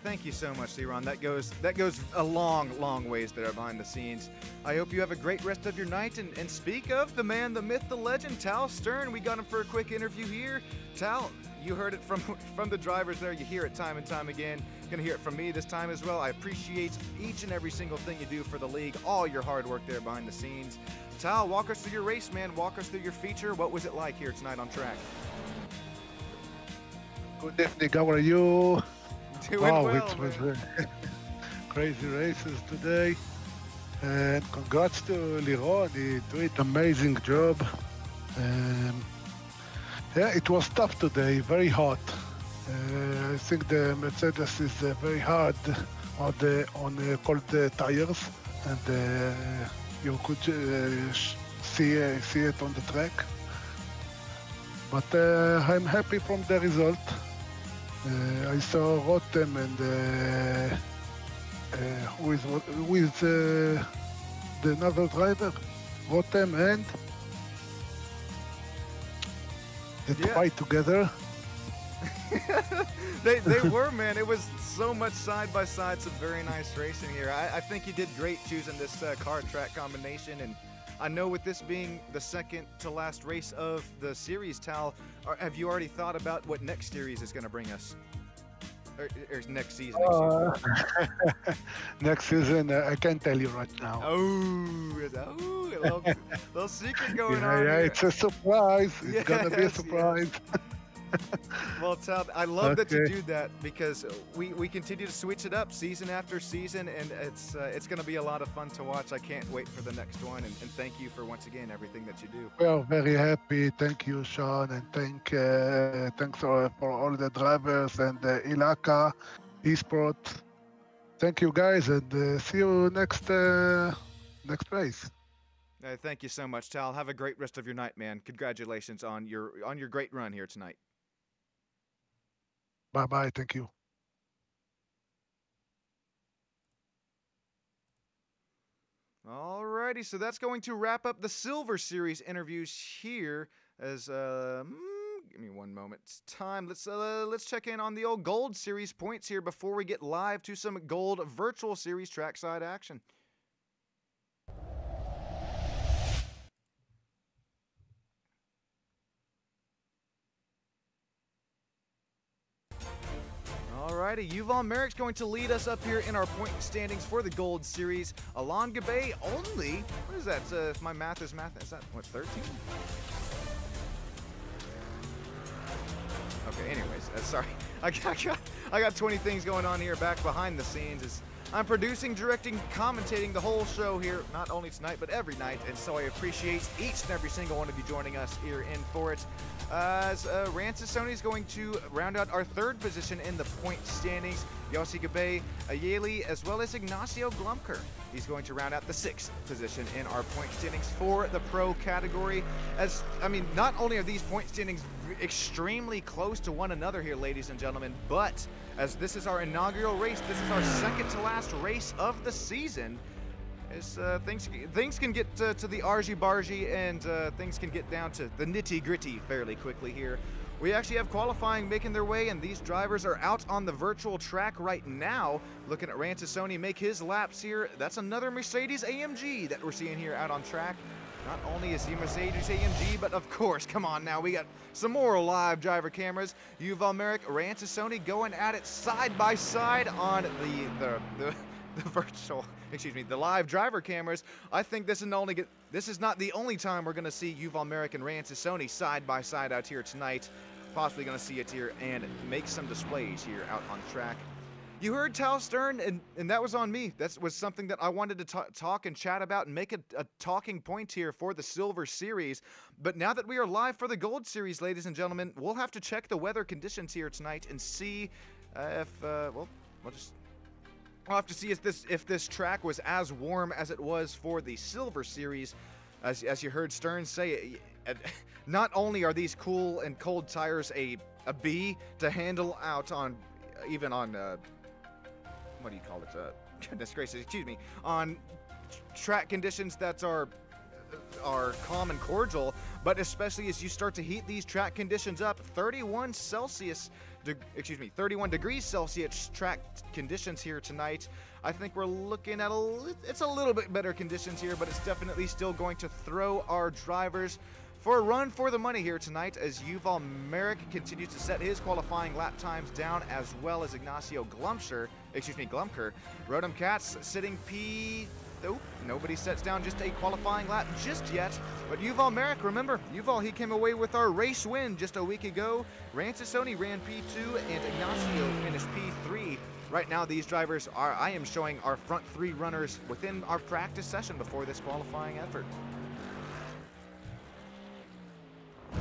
Thank you so much, Liron. That goes a long ways there behind the scenes. I hope you have a great rest of your night. And speak of the man, the myth, the legend, Tal Stern. We got him for a quick interview here. Tal, you heard it from the drivers there. You hear it time and time again. Gonna hear it from me this time as well. I appreciate each and every single thing you do for the league, all your hard work there behind the scenes. Tal, walk us through your race, man. Walk us through your feature. What was it like here tonight on track? Good evening. How are you? Doing wow, well, it was crazy races today. And congrats to Liron. He did amazing job. Yeah, it was tough today, very hot. I think the Mercedes is very hard on the cold tires, and you could see it on the track. But I'm happy from the result. I saw Rotem and with the another driver, Rotem, and they fight together. they were, man. It was so much side by side, some very nice racing here. I think you did great choosing this car track combination, and I know with this being the second to last race of the series, Tal, have you already thought about what next series is going to bring us? Or next season? Next season, I can't tell you right now. A little secret going on. Yeah, here. It's a surprise. It's going to be a surprise. Well, Tal, I love that you do that, because we continue to switch it up season after season, and it's going to be a lot of fun to watch. I can't wait for the next one, and thank you for once again everything that you do. We are very happy. Thank you, Sean, and thanks for all the drivers and Ilaka Esport. Thank you, guys, and see you next race. Thank you so much, Tal. Have a great rest of your night, man. Congratulations on your great run here tonight. Bye-bye. Thank you. Alrighty, so that's going to wrap up the Silver Series interviews here. As give me one moment's time. Let's check in on the old Gold Series points here before we get live to some Gold Virtual Series trackside action. Alrighty, Yuval Merrick's going to lead us up here in our point standings for the Gold Series. Alon Gabay only, what is that? If my math is that, what, 13? Okay, anyways, sorry. I got 20 things going on here back behind the scenes. I'm producing, directing, commentating the whole show here, not only tonight, but every night, and so I appreciate each and every single one of you joining us here in for it. As Rancesoni is going to round out our third position in the point standings. Yossi Gabay, Ayeli, as well as Ignacio Glumker. He's going to round out the sixth position in our point standings for the pro category. Not only are these point standings extremely close to one another here, ladies and gentlemen, but as this is our inaugural race, this is our second to last race of the season. As things can get to the argy-bargy, and things can get down to the nitty-gritty fairly quickly here. We actually have qualifying making their way, and these drivers are out on the virtual track right now. Looking at Rancesoni make his laps here. That's another Mercedes AMG that we're seeing here out on track. Not only is he Mercedes AMG, but of course, come on now, we got some more live driver cameras. Yuval Merrick, Rancesoni going at it side by side on the virtual, the live driver cameras. I think this is not the only time we're going to see Yuval Merrick and Rancesoni side by side out here tonight. Possibly going to see it here and make some displays here out on track. You heard Tal Stern, and that was on me. That was something that I wanted to talk and chat about and make a talking point here for the Silver Series. But now that we are live for the Gold Series, ladies and gentlemen, we'll have to check the weather conditions here tonight and see I'll have to see if this track was as warm as it was for the Silver Series. As you heard Stern say, not only are these cool and cold tires a B to handle out on, even on, what do you call it? Goodness gracious, excuse me, on track conditions that are calm and cordial, but especially as you start to heat these track conditions up, 31 degrees Celsius track conditions here tonight. I think we're looking at it's a little bit better conditions here, but it's definitely still going to throw our drivers for a run for the money here tonight as Yuval Merrick continues to set his qualifying lap times down, as well as Ignacio Glumker. Rodham Katz sitting Nope, nobody sets down just a qualifying lap just yet. But Yuval Merrick, remember, Yuval, he came away with our race win just a week ago. Rancesoni ran P2 and Ignacio finished P3. Right now, these drivers I am showing our front three runners within our practice session before this qualifying effort.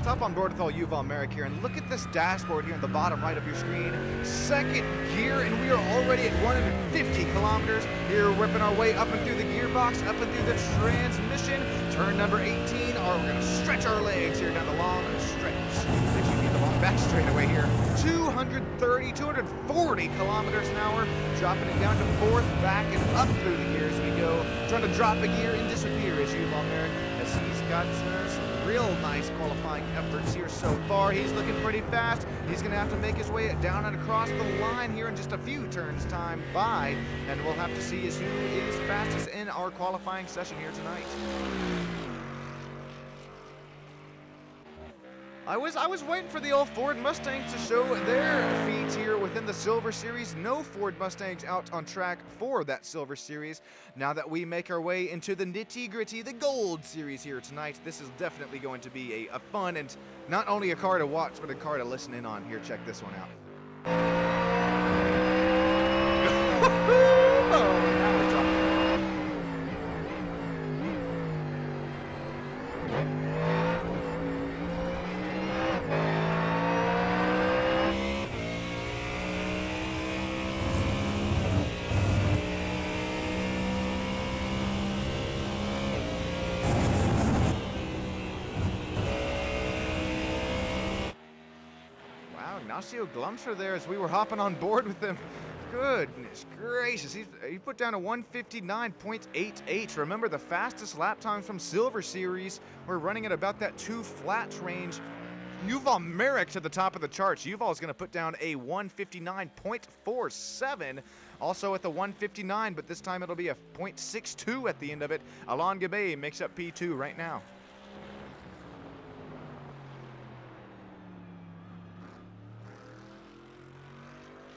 Top on board with all Yuval Merrick here, and look at this dashboard here in the bottom right of your screen. Second gear, and we are already at 150 kilometers. Here, whipping our way up and through the gearbox, up and through the transmission. Turn number 18, we're gonna stretch our legs here down the long stretch. The long back straightaway here. 240 kilometers an hour, dropping it down to fourth, back and up through the gears we go. Trying to drop a gear and disappear as Yuval Merrick, as he's got some real nice qualifying efforts here so far. He's looking pretty fast. He's going to have to make his way down and across the line here in just a few turns time by, and we'll have to see who is fastest in our qualifying session here tonight. I was waiting for the old Ford Mustangs to show their feat here within the Silver Series. No Ford Mustangs out on track for that Silver Series. Now that we make our way into the nitty-gritty, the Gold Series here tonight, this is definitely going to be a fun and not only a car to watch, but a car to listen in on. Here, check this one out. Oh, now we're talking. Ignacio Glumker there as we were hopping on board with him. Goodness gracious, he put down a 159.88. Remember, the fastest lap times from Silver Series were running at about that 2 flat range. Yuval Merrick to the top of the charts. Yuval is going to put down a 159.47. Also at the 159, but this time it'll be a 0.62 at the end of it. Alain Gabay makes up P2 right now.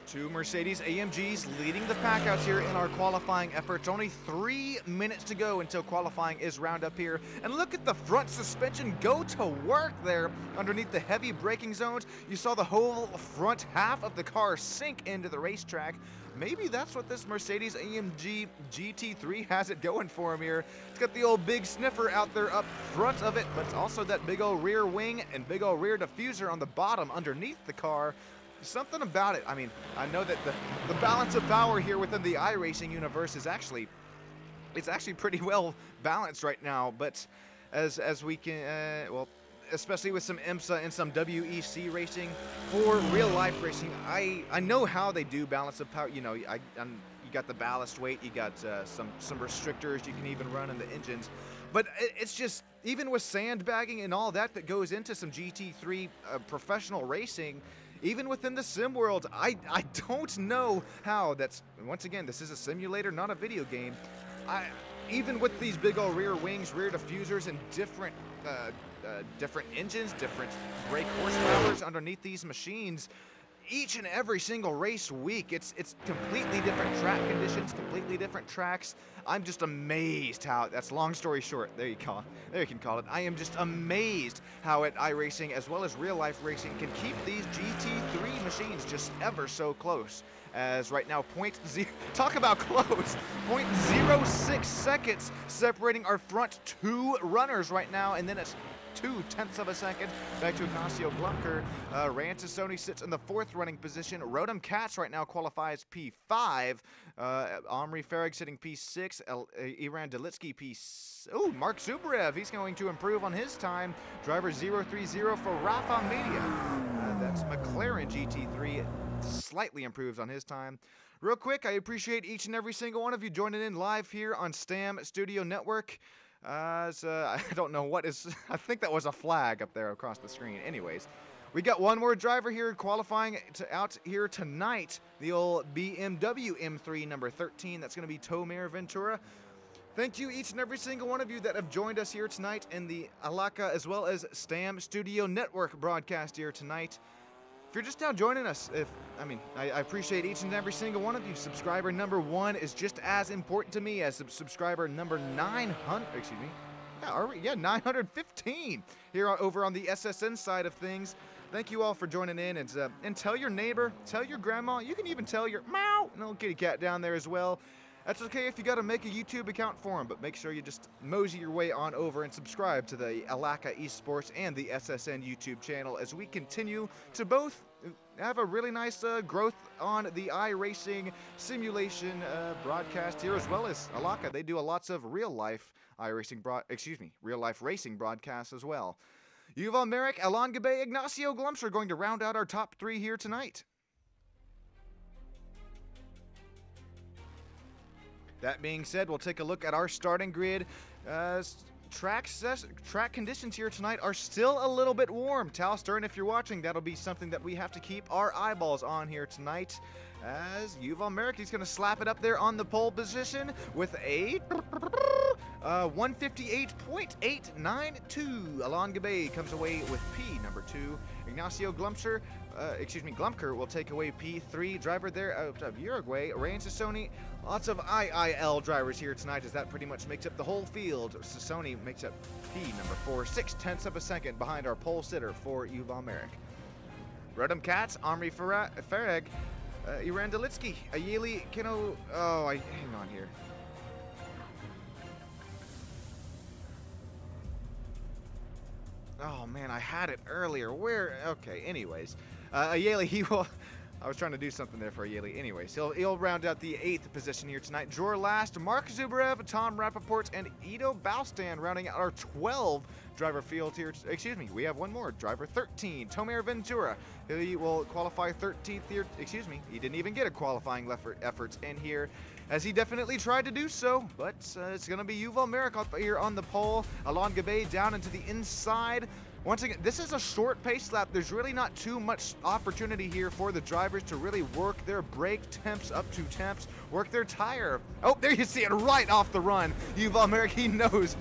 Two Mercedes AMGs leading the pack out here in our qualifying efforts. Only 3 minutes to go until qualifying is round up here. And look at the front suspension go to work there underneath the heavy braking zones. You saw the whole front half of the car sink into the racetrack. Maybe that's what this Mercedes AMG GT3 has it going for him here. It's got the old big sniffer out there up front of it, but also that big old rear wing and big old rear diffuser on the bottom underneath the car. Something about it. I mean, I know that the balance of power here within the iRacing universe is actually pretty well balanced right now. But as we can, well, especially with some IMSA and some WEC racing, for real life racing, I know how they do balance of power. You know, you got the ballast weight, you got some restrictors you can even run in the engines. But it's just, even with sandbagging and all that goes into some GT3 professional racing, even within the sim world, I don't know how. That's, once again, this is a simulator, not a video game. Even with these big old rear wings, rear diffusers, and different engines, different brake horsepowers underneath these machines, each and every single race week. It's completely different track conditions, completely different tracks. I'm just amazed how, that's long story short, there you can call it. I am just amazed how at iRacing as well as real life racing can keep these GT3 machines just ever so close. As right now, talk about close, 0.06 seconds separating our front two runners right now, and then it's 0.2 of a second back to Ignacio Glumker. Ranchisoni sits in the 4th running position. Rodham Katz right now qualifies P5. Omri Farag sitting P6. Iran Delitsky P6. Oh, Mark Zubrev, he's going to improve on his time. Driver 030 for Rafa Media. That's McLaren GT3. Slightly improves on his time. Real quick, I appreciate each and every single one of you joining in live here on STAM Studio Network. I don't know what is, I think that was a flag up there across the screen. Anyways, we got one more driver here qualifying out here tonight. The old BMW M3 number 13. That's going to be Tomer Ventura. Thank you each and every single one of you that have joined us here tonight in the Alaka as well as STAM Studio Network broadcast here tonight. If you're just now joining us, I appreciate each and every single one of you. Subscriber number 1 is just as important to me as subscriber number 900, excuse me. Yeah, 915 here over on the SSN side of things. Thank you all for joining in, and tell your neighbor, tell your grandma, you can even tell your meow, little kitty cat down there as well. That's okay if you got to make a YouTube account for him, but make sure you just mosey your way on over and subscribe to the Alaka Esports and the SSN YouTube channel as we continue to both have a really nice growth on the iRacing simulation broadcast here, as well as Alaka. They do lots of real life real life racing broadcasts as well. Yuval Merrick, Alon Gabe, Ignacio Glumser are going to round out our top 3 here tonight. That being said, we'll take a look at our starting grid. Track conditions here tonight are still a little bit warm. Tal Stern, if you're watching, that'll be something that we have to keep our eyeballs on here tonight. As Yuval Merrick, he's going to slap it up there on the pole position with a 158.892. Alon Gabe comes away with P number 2. Ignacio Glumker will take away P3. Driver there out of Uruguay, Ranchisoni. Lots of IIL drivers here tonight, as that pretty much makes up the whole field. Sassoni makes up P number 4, 0.6 of a second behind our pole sitter for Yuval Merrick. Rodham Katz, Omri Farag, Iran Delitsky, Ayeli Kino. Hang on here. Oh man, I had it earlier. Where? Okay, anyways. Ayeli, I was trying to do something there for Ayeli. Anyways, he'll round out the 8th position here tonight. Dror last, Mark Zubrev, Tom Rappaport, and Ido Balstan rounding out our 12 driver field here. Excuse me, we have one more. Driver 13, Tomer Ventura. He will qualify 13th here. Excuse me, he didn't even get a qualifying efforts in here, as he definitely tried to do so, but it's going to be Yuval Merrick up here on the pole. Alon Gabe down into the inside. Once again, this is a short pace lap. There's really not too much opportunity here for the drivers to really work their brake temps up to temps, work their tire. Oh, there you see it right off the run. Yuval Merrick, he knows.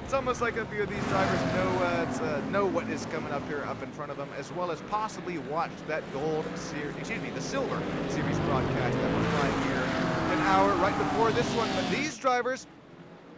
It's almost like a few of these drivers know what is coming up here up in front of them, as well as possibly watch that the silver series broadcast that was right here an hour right before this one. But these drivers,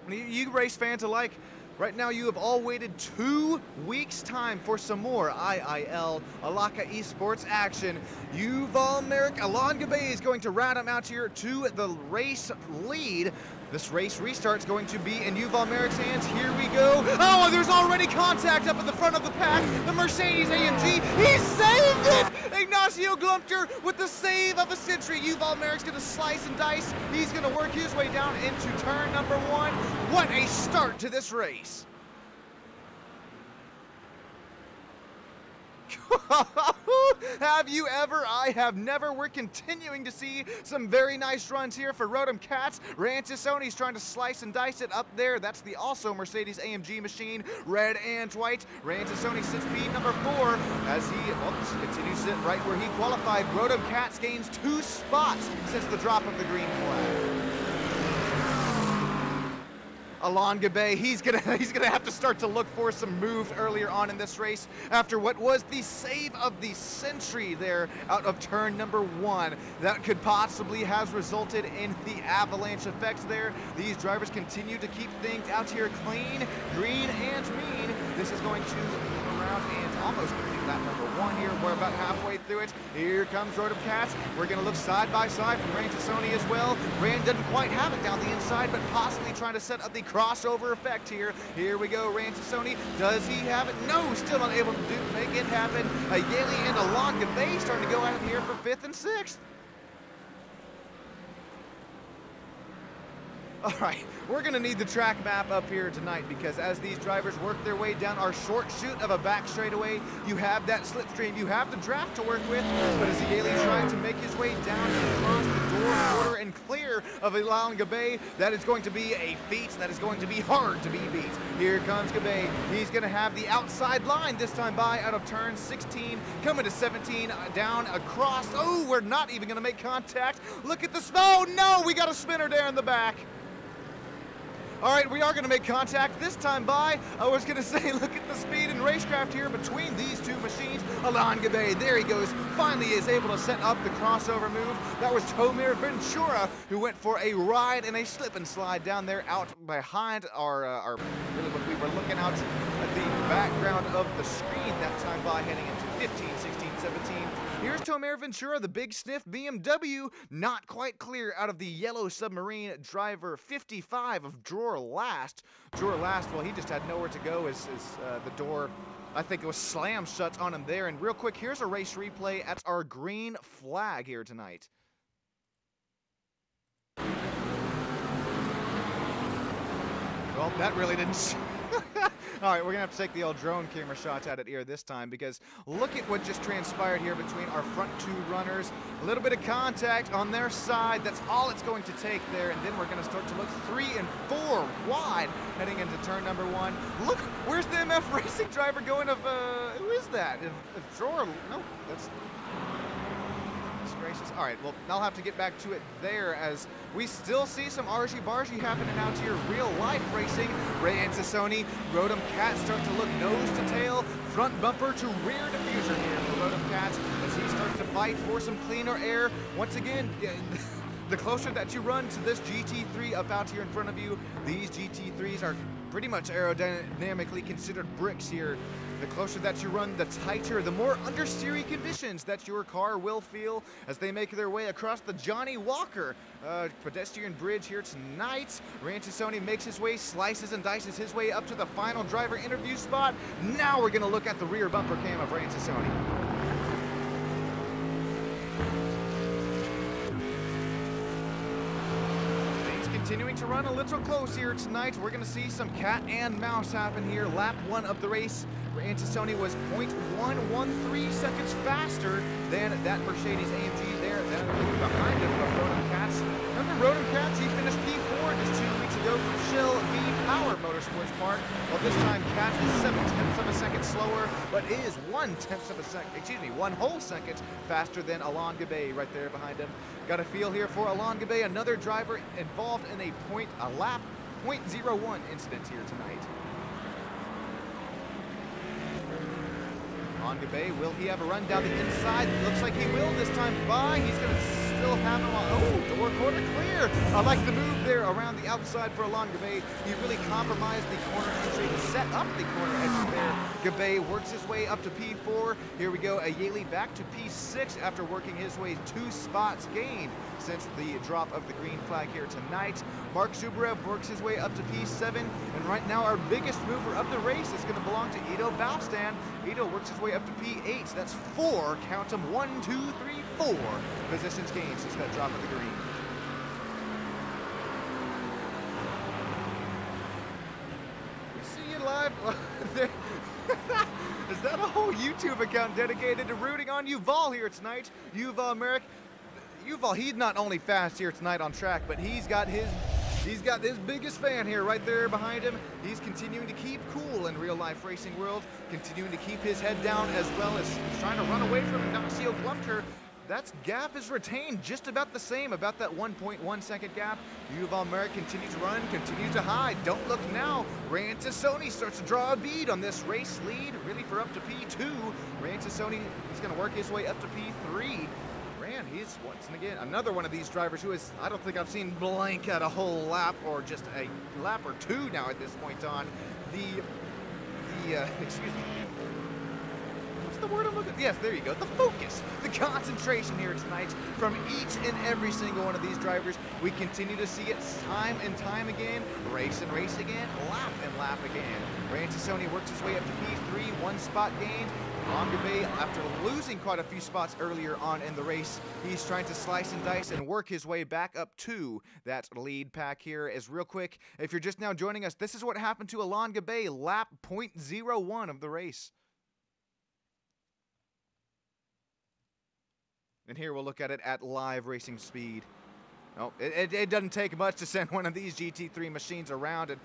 you race fans alike, right now you have all waited 2 weeks' time for some more IIL Alaka Esports action. Yuval Merrick, Alon Gabe is going to round him out here to the race lead. This race restart is going to be in Yuval Merrick's hands. Here we go. Oh, there's already contact up at the front of the pack. The Mercedes AMG, he saved it! Ignacio Glumker with the save of a century. Yuval Merrick's going to slice and dice. He's going to work his way down into turn number 1. What a start to this race. Have you ever? I have never. We're continuing to see some very nice runs here for Rodham Katz. Ranchisoni's trying to slice and dice it up there. That's the also Mercedes AMG machine, red and white. Ranchisoni sits P number 4 as he continues to sit right where he qualified. Rodham Katz gains 2 spots since the drop of the green flag. Alon Gabe, he's gonna have to start to look for some moves earlier on in this race after what was the save of the century there out of turn number 1. That could possibly have resulted in the avalanche effects there. These drivers continue to keep things out here clean, green, and mean. This is going to come around and almost complete lap number 1 here. We're about halfway through it. Here comes Rotom Cats. We're gonna look side by side from Ran Tassoni as well. Ran doesn't quite have it down the inside, but possibly trying to set up the crossover effect here. Here we go, Ran Tassoni. Does he have it? No, still unable to make it happen. Yeli and Alon Gabe starting to go out here for 5th and 6th. All right, we're gonna need the track map up here tonight because as these drivers work their way down our short chute of a back straightaway, you have that slipstream, you have the draft to work with, but as Yeli trying to make his way down and across the door, quarter, and clear of Alon Gabe, that is going to be a feat that is going to be hard to be beat. Here comes Gabe. He's gonna have the outside line this time by out of turn 16, coming to 17, down across. Oh, we're not even gonna make contact. Look at the snow. No, we got a spinner there in the back. All right, we are going to make contact this time by. I was going to say, look at the speed and racecraft here between these two machines. Alon Gabe, there he goes, finally is able to set up the crossover move. That was Tomir Ventura who went for a ride and a slip and slide down there out behind our really what we were looking out at the background of the screen that time by, heading into 15, 16, 17. Here's Tomir Ventura, the big sniff BMW, not quite clear out of the yellow submarine driver 55 of Drawer Last. Drawer Last, well, he just had nowhere to go as the door, I think it was slammed shut on him there. And real quick, here's a race replay at our green flag here tonight. Well, that really didn't... All right, we're gonna have to take the old drone camera shots at it here this time because look at what just transpired here between our front two runners. A little bit of contact on their side. That's all it's going to take there, and then we're gonna start to look 3 and 4 wide heading into turn number 1. Look, where's the MF Racing driver going of, who is that? If Drawer, no, that's... Gracious. All right, well, I'll have to get back to it there as we still see some argy-bargy happening out here. Real life racing. Ran Tassoni, Rotom Cat start to look nose to tail, front bumper to rear diffuser here for Rotom Cat as he starts to fight for some cleaner air. Once again, the closer that you run to this GT3 up out here in front of you, these GT3s are pretty much aerodynamically considered bricks here. The closer that you run, the tighter, the more understeery conditions that your car will feel as they make their way across the Johnny Walker pedestrian bridge here tonight. Ran Tassoni makes his way, slices and dices his way up to the final driver interview spot. Now we're gonna look at the rear bumper cam of Ran Tassoni. Continuing to run a little close here tonight. We're going to see some cat and mouse happen here. Lap 1 of the race, Ran Tassoni was 0.113 seconds faster than that Mercedes AMG there. Then behind him of Rotom Cats. Remember Rotom Cats? He finished P4 just 2 weeks ago from Shell V Power Motorsports Park. Well, this time Cat is 7/10 of a second slower, but is 1/10 of a second, excuse me, 1 whole second faster than Alon Gabe right there behind him. Got a feel here for Alon Gabe, another driver involved in a lap 0.01 incident here tonight. Alon Gabe, will he have a run down the inside? Looks like he will this time by. He's going to still have him on. Oh, door quarter clear. I like the move there around the outside for Alon Gabe. He really compromised the corner entry to set up the corner entry there. Gabe works his way up to P4. Here we go, Yeli back to P6 after working his way 2 spots gained since the drop of the green flag here tonight. Mark Zubarev works his way up to P7, and right now our biggest mover of the race is going to belong to Ido Baustan. Ido works his way up to P8. That's 4, count them, 1, 2, 3, 4 positions gained since that drop of the green. We see you live. Is that a whole YouTube account dedicated to rooting on Yuval here tonight? Yuval Merrick. Yuval, he's not only fast here tonight on track, but he's got his biggest fan here right there behind him. He's continuing to keep cool in real life racing world, continuing to keep his head down as well as he's trying to run away from Ignacio Glumker. That gap is retained just about the same, about that 1.1 second gap. Yuval Merrick continues to run, continues to hide. Don't look now. Rantasoni starts to draw a bead on this race lead, really for up to P2. Rantasoni is going to work his way up to P3. He's once again another one of these drivers who is, I don't think I've seen blank at a whole lap or just a lap or two now at this point on. Excuse me. What's the word I'm looking? Yes, there you go. The focus, the concentration here tonight from each and every single one of these drivers. We continue to see it time and time again. Race and race again, lap and lap again. Rantasoni works his way up to P3, 1 spot gained. Longabe, after losing quite a few spots earlier on in the race, he's trying to slice and dice and work his way back up to that lead pack here. As real quick, if you're just now joining us, this is what happened to Alon Gabe, lap 0.01 of the race. And here we'll look at it at live racing speed. Oh, it doesn't take much to send one of these GT3 machines around. And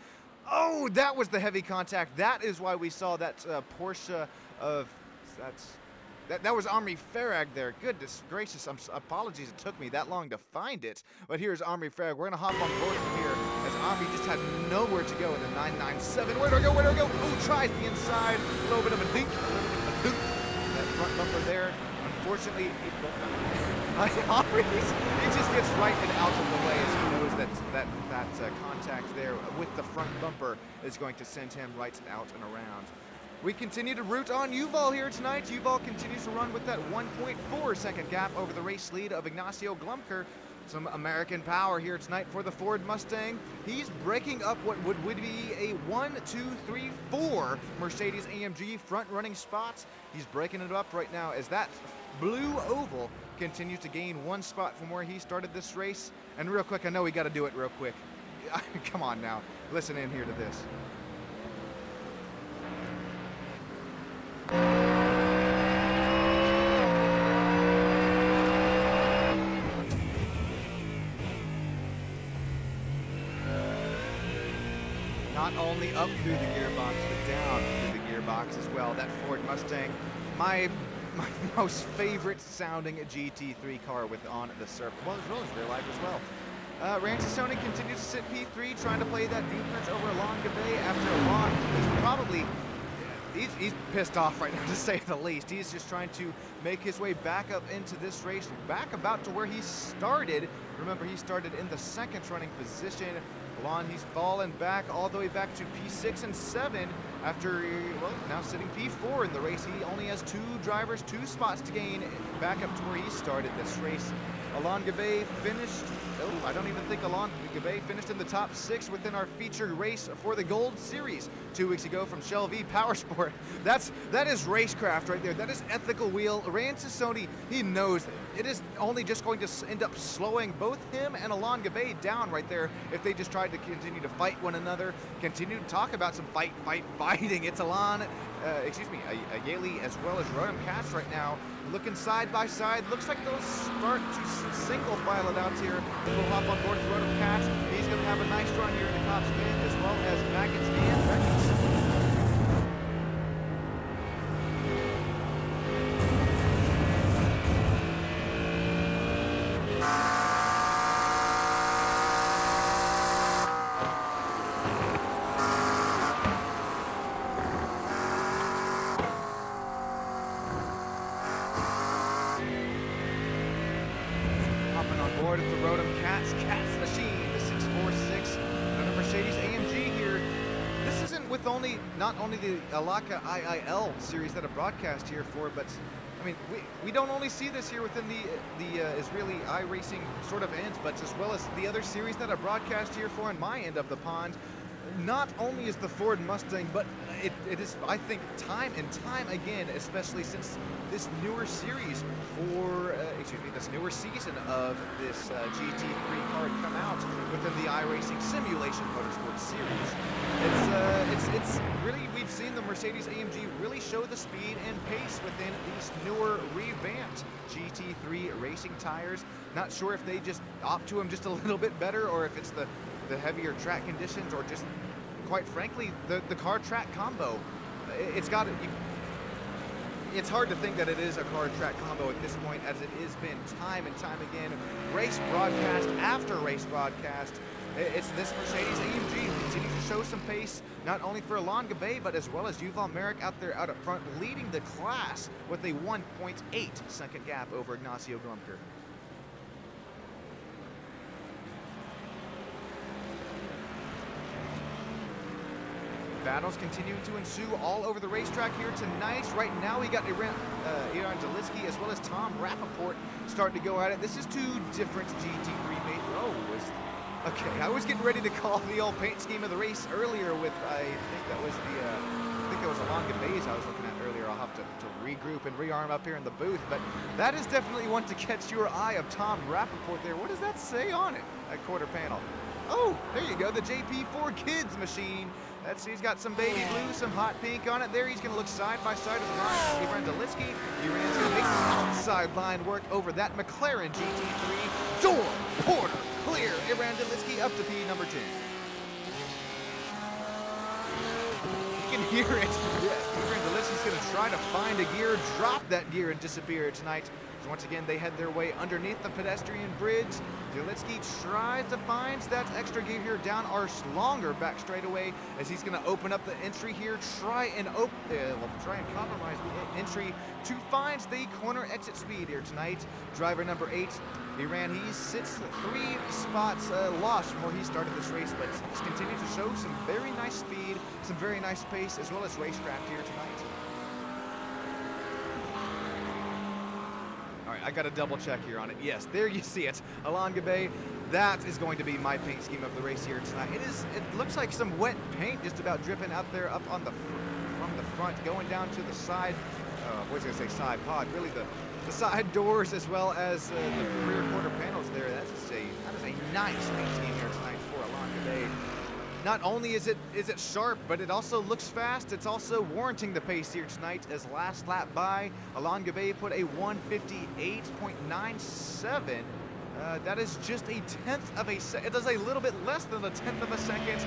oh, that was the heavy contact. That is why we saw that Porsche of... That was Omri Farag there. Goodness gracious, apologies it took me that long to find it. But here's Omri Farag. We're going to hop on board from here as Omri just had nowhere to go in the 997. Where do I go? Where do I go? Ooh, tries the inside. A little bit of a dink. That front bumper there. Unfortunately, Omri, he just gets right and out of the way as he knows that contact there with the front bumper is going to send him right and out and around. We continue to root on Yuval here tonight. Yuval continues to run with that 1.4 second gap over the race lead of Ignacio Glumker. Some American power here tonight for the Ford Mustang. He's breaking up what would be a 1, 2, 3, 4 Mercedes AMG front running spots. He's breaking it up right now as that blue oval continues to gain 1 spot from where he started this race. And real quick, I know we got to do it real quick. Come on now, listen in here to this. Not only up through the gearbox, but down through the gearbox as well. That Ford Mustang, my most favorite sounding GT3 car with on the surface, well, as well as real life as well. Rantasoni continues to sit P3, trying to play that defense over Alon Gabe after Alon is probably... He's pissed off right now, to say the least. He's just trying to make his way back up into this race, back about to where he started. Remember, he started in the 2nd running position. Alon, he's fallen back all the way back to P6 and 7 after, well, now sitting P4 in the race. He only has 2 drivers, 2 spots to gain back up to where he started this race. Alon Gabe finished, oh, I don't even think Alon Gabe finished in the top 6 within our featured race for the Gold Series 2 weeks ago from Shell V Powersport. That is racecraft right there. That is ethical wheel. Rantasoni, he knows it is only just going to end up slowing both him and Alon Gabe down right there if they just tried to continue to fight one another, continue to talk about some fighting. It's Alon, Ayeli as well as Rotem Katz right now looking side by side. Looks like they'll start to single file it out here. We'll hop on board with Rotem Katz. He's going to have a nice run here in the top spin as well as Maggots and Records. Not only the Alaka IIL series that I broadcast here for, but I mean, we don't only see this here within the Israeli iRacing sort of ends, but as well as the other series that I broadcast here for on my end of the pond. Not only is the Ford Mustang, but it is, I think, time and time again, especially since this newer series for, this newer season of this GT3 car come out within the iRacing Simulation Motorsports series. It's really, we've seen the Mercedes AMG really show the speed and pace within these newer revamped GT3 racing tires. Not sure if they just opt to them just a little bit better, or if it's the heavier track conditions, or just, quite frankly, the car track combo. It's got it. it's hard to think that it is a car track combo at this point, as it has been time and time again, race broadcast after race broadcast. It's this Mercedes AMG continues to show some pace, not only for Alain Gabay, but as well as Yuval Merrick out there out up front, leading the class with a 1.8 second gap over Ignacio Glumker. Battles continuing to ensue all over the racetrack here tonight. Right now we got Iran Delitsky as well as Tom Rappaport starting to go at it. This is two different GT3 mates. Okay, I was getting ready to call the old paint scheme of the race earlier with, I think that was Alain Gabay's I was looking at earlier. I'll have to regroup and rearm up here in the booth, but that is definitely one to catch your eye of Tom Rappaport there. What does that say on it, that quarter panel? Oh, there you go, the JP4 Kids machine. He's got some baby blue, some hot pink on it there. He's going to look side by side with Iran Delitsky. Iran's going to make some outside line work over that McLaren GT3. Door, Porter, clear. Iran Delitsky up to P number 10. You can hear it. Yes, Iran Delitsky's going to try to find a gear, drop that gear, and disappear tonight. So once again, they head their way underneath the pedestrian bridge. Delitsky tries to find that extra gear here down our longer back straightaway, as he's going to open up the entry here, try and compromise the entry to find the corner exit speed here tonight. Driver number 8, Iran, he sits 3 spots lost from where he started this race, but he's continued to show some very nice speed, some very nice pace, as well as racecraft here tonight. All right, I got to double check here on it. Yes, there you see it. Alain Gabay, that is going to be my paint scheme of the race here tonight. It looks like some wet paint just about dripping out there up on from the front, going down to the side, I was going to say side pod, really the side doors, as well as the rear quarter panels there. That is a nice paint scheme here tonight for Alain Gabay. Not only is it sharp, but it also looks fast. It's also warranting the pace here tonight, as last lap by, Alain Gabay put a 1:58.97. That is just a tenth of a second. It is a little bit less than a tenth of a second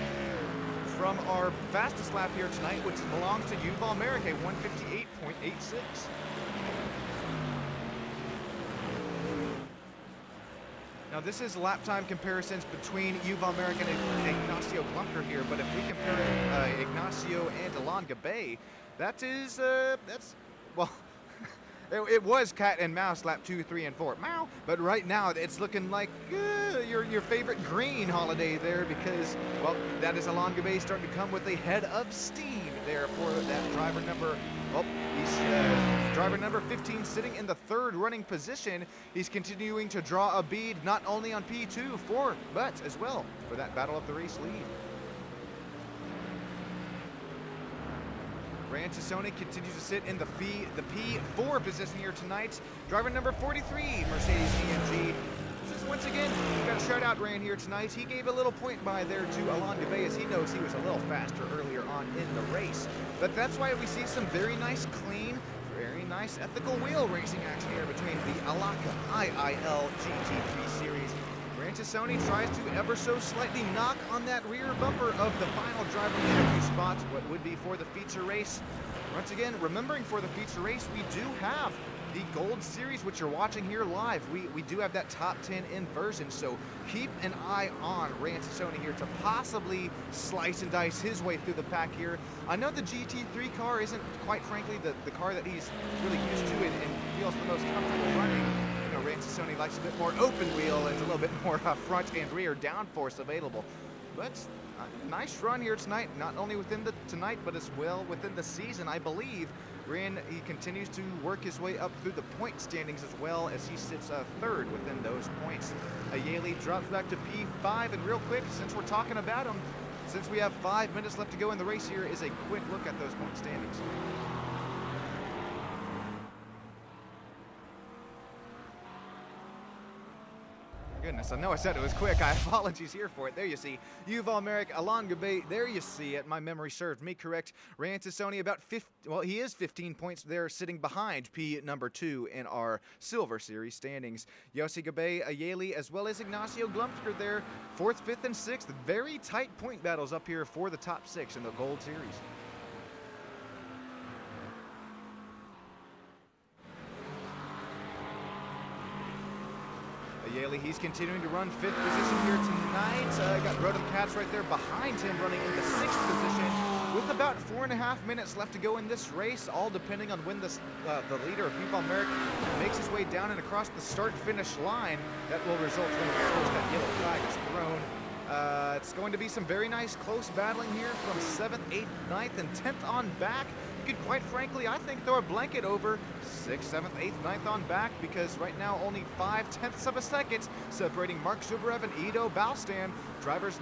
from our fastest lap here tonight, which belongs to Yuval Merrick, a 1:58.86. Now this is lap time comparisons between Yuval Merrick and Ignacio Glumker here, but if we compare Ignacio and Alain Gabay, well, it was cat and mouse lap 2, 3, and 4. Meow. But right now it's looking like your favorite green holiday there, because, well, that is Alain Gabay starting to come with a head of steam there for that driver number. Well, he's driver number 15 sitting in the 3rd running position. He's continuing to draw a bead not only on P2, 4, but as well for that battle of the race lead. Ryan Tassone continues to sit in the P4 position here tonight. Driver number 43, Mercedes AMG. Once again, we got a shout out Ryan here tonight. He gave a little point by there to Alain Gabay, as he knows he was a little faster earlier on in the race. But that's why we see some very nice, clean, very nice ethical wheel racing action here between the Alaka IIL GT3 series. Ryan Tassone tries to ever so slightly knock on that rear bumper of the final driver interview spot, what would be for the feature race. Once again, remembering for the feature race, we do have the Gold Series, which you're watching here live. We do have that top 10 inversion, so keep an eye on Ryan Tassone here to possibly slice and dice his way through the pack here. I know the GT3 car isn't, quite frankly, the car that he's really used to and feels the most comfortable running. You know, Ryan Tassone likes a bit more open wheel and a little bit more front and rear downforce available. But a nice run here tonight, not only within tonight, but as well within the season, I believe. Ryan, he continues to work his way up through the point standings, as well as he sits 3rd within those points. Ayeli drops back to P5, and real quick, since we're talking about him, since we have 5 minutes left to go in the race here, is a quick look at those point standings. Goodness, I know I said it was quick. Apologies here for it. There you see Yuval Merrick, Alain Gabay. There you see it. My memory served me correct. Ryan Tassone about 15. Well, he is 15 points there, sitting behind P number 2 in our Silver Series standings. Yossi Gabay, Ayeli, as well as Ignacio Glumker there, 4th, 5th, and 6th. Very tight point battles up here for the top 6 in the Gold Series. Ayala, he's continuing to run 5th position here tonight. Got Brodom Katz right there behind him running in the 6th position with about 4.5 minutes left to go in this race, all depending on when the leader of Yuval Merrick makes his way down and across the start-finish line. That will result in, of course, that yellow flag is thrown. It's going to be some very nice close battling here from 7th, 8th, 9th, and 10th on back. You could quite frankly, I think, throw a blanket over 6th, 7th, 8th, 9th on back, because right now only 5/10ths of a second separating Mark Zubarev and Ido Balstan. Drivers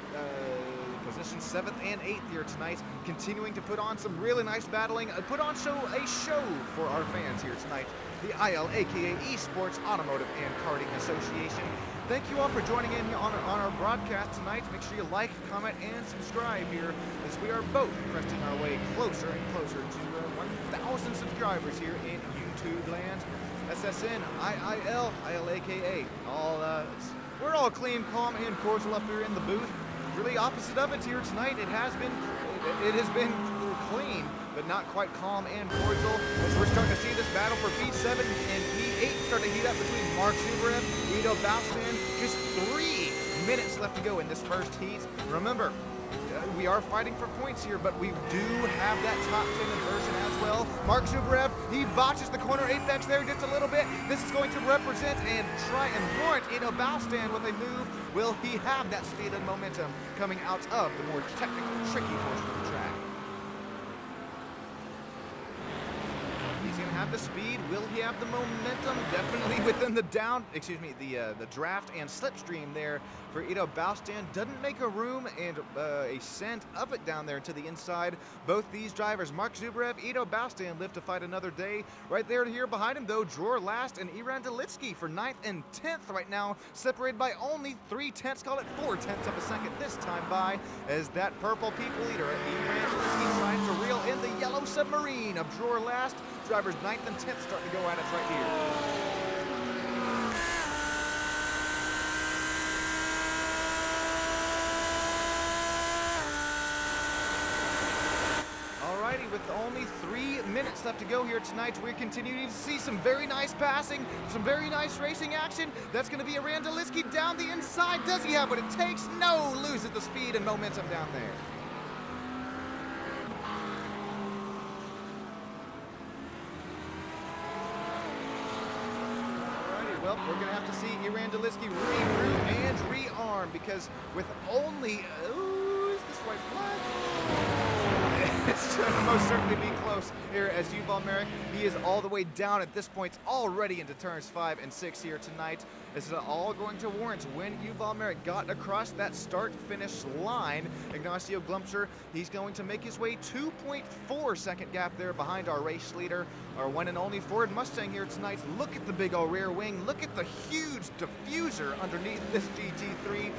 position 7th and 8th here tonight, continuing to put on some really nice battling, put on a show for our fans here tonight. The IL, aka Esports Automotive and Karting Association. Thank you all for joining in on our broadcast tonight. Make sure you like, comment, and subscribe here, as we are both cresting our way closer and closer to 1,000 subscribers here in YouTube land. SSN, IIL, ILAKA. We're all clean, calm, and cordial up here in the booth. Really opposite of it here tonight. It has been clean, but not quite calm and cordial, as we're starting to see this battle for P7 and P8 start to heat up between Mark Zubarev, Ido Balstan. Just 3 minutes left to go in this first heat. Remember, we are fighting for points here, but we do have that top 10 inversion as well. Mark Zubarev, he botches the corner apex there just a little bit. This is going to represent and try and warrant Ido Balstan with a move. Will he have that speed and momentum coming out of the more technical, tricky portion of the track? He's going to have the speed. Will he have the momentum? Definitely within the the draft and slipstream there for Ido Balstan. Doesn't make a room and a scent of it down there to the inside. Both these drivers, Mark Zubarev, Ido Balstan, live to fight another day. Right there here behind him, though, Dror Last and Iran Delitsky for 9th and 10th right now, separated by only 3/10, call it 4/10 of a second this time by, as that purple people leader, Iran Delitsky, tries to reel in the yellow submarine of Dror Last. Drivers 9th and 10th starting to go at it right here. With only 3 minutes left to go here tonight, we're continuing to see some very nice passing, some very nice racing action. That's going to be Iran Delitsky down the inside. Does he have what it takes? No, loses the speed and momentum down there. Well, we're going to have to see Iran Delitsky regroup and rearm, because with only... Ooh, is this white flag? It's going to most certainly be close here as Yuval Merrick, he is all the way down at this point already into turns 5 and 6 here tonight. This is all going to warrant when Yuval Merrick got across that start-finish line. Ignacio Glumscher, he's going to make his way 2.4 second gap there behind our race leader, our one and only Ford Mustang here tonight. Look at the big old rear wing. Look at the huge diffuser underneath this GT3.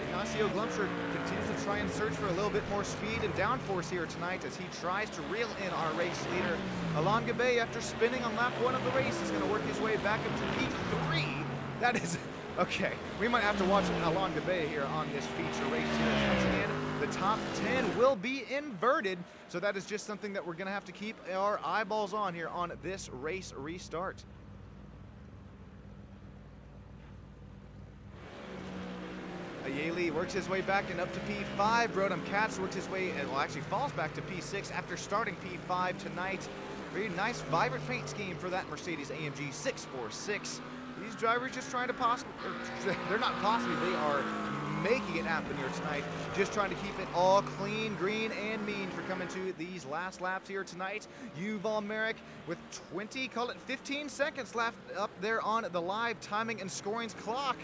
Ignacio Glumscher continues to try and search for a little bit more speed and downforce here tonight as he tries to reel in our race leader. Alain Gabay, after spinning on lap 1 of the race, is going to work his way back up to P3. That is... Okay, we might have to watch Alain Gabay here on this feature race here. Once again, the top 10 will be inverted, so that is just something that we're going to have to keep our eyeballs on here on this race restart. Ayala works his way back and up to P5. Brodom Katz works his way, and well, actually falls back to P6 after starting P5 tonight. Very nice, vibrant paint scheme for that Mercedes-AMG 646. These drivers just trying to they're not possibly, they are making it happen here tonight. Just trying to keep it all clean, green, and mean for coming to these last laps here tonight. Yuval Merrick with 20, call it 15 seconds left up there on the live timing and scorings clock.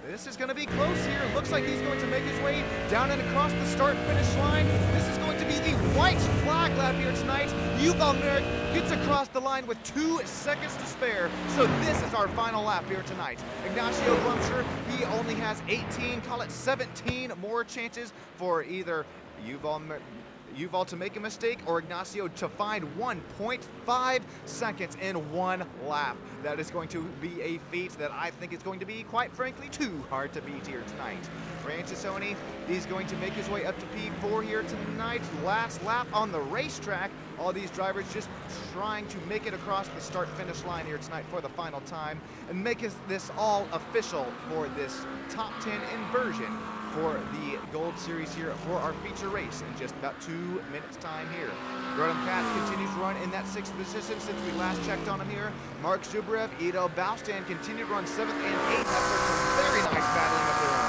This is going to be close here. Looks like he's going to make his way down and across the start-finish line. This is going to be the white flag lap here tonight. Yuval Merrick gets across the line with 2 seconds to spare. So this is our final lap here tonight. Ignacio Glumscher, he only has 18, call it 17 more chances for either Yuval Yuval to make a mistake or Ignacio to find 1.5 seconds in one lap. That is going to be a feat that I think is going to be, quite frankly, too hard to beat here tonight. Ranchisoni, he's going to make his way up to P4 here tonight. Last lap on the racetrack. All these drivers just trying to make it across the start-finish line here tonight for the final time and make this all official for this top 10 inversion for the Gold Series here for our feature race in just about 2 minutes time here. Rotom Cats continues to run in that 6th position since we last checked on him here. Mark Zubrev, Ido Baustan continue to run 7th and 8th after some very nice battling of their own.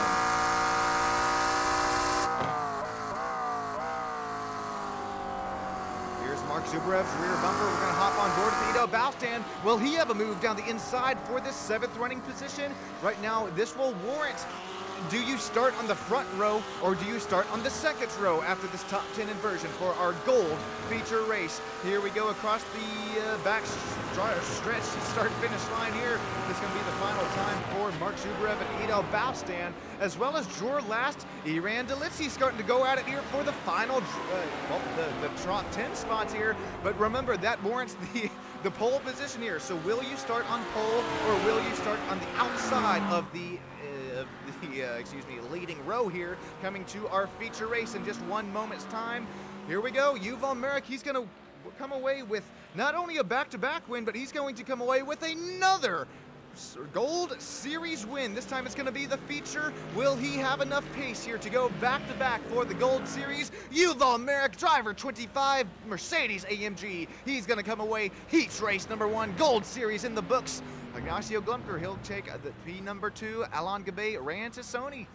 Mark Zubrev's rear bumper. We're going to hop on board with Ido Baustan. Will he have a move down the inside for this 7th running position? Right now, this will warrant, do you start on the front row or do you start on the 2nd row after this top 10 inversion for our gold feature race? Here we go across the back stretch, start-finish line here. This is going to be the final time for Mark Zubrev and Ido Baustan, as well as Jor Last. Iran Delitsi starting to go at it here for the final, the top 10 spots here. But remember, that warrants the pole position here. So will you start on pole or will you start on the outside of the leading row here, coming to our feature race in just 1 moment's time? Here we go. Yuval Merrick, he's going to come away with not only a back-to-back win, but he's going to come away with another Gold Series win. This time it's going to be the feature. Will he have enough pace here to go back-to-back for the Gold Series? Yuval Merrick, driver 25, Mercedes AMG. He's going to come away heat race number 1, Gold Series in the books. Ignacio Glumker, he'll take the P number 2, Alain Gabay, Ranchisoni,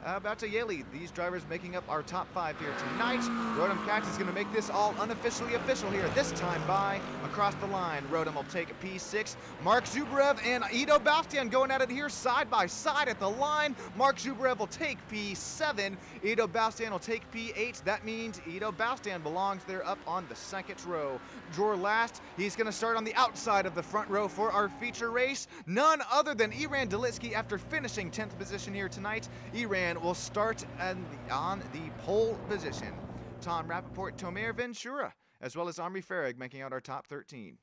Batayeli. These drivers making up our top 5 here tonight. Rotom Cats is going to make this all unofficially official here, this time by across the line. Rotom will take a P6. Mark Zubrev and Ido Baustan going at it here side by side at the line. Mark Zubrev will take P7. Ido Baustan will take P8. That means Ido Baustan belongs there up on the 2nd row. Jor Last, he's going to start on the outside of the front row for our feature race. None other than Iran Delitsky after finishing 10th position here tonight. Iran will start on the pole position. Tom Rappaport, Tomer Ventura, as well as Omri Farag making out our top 13.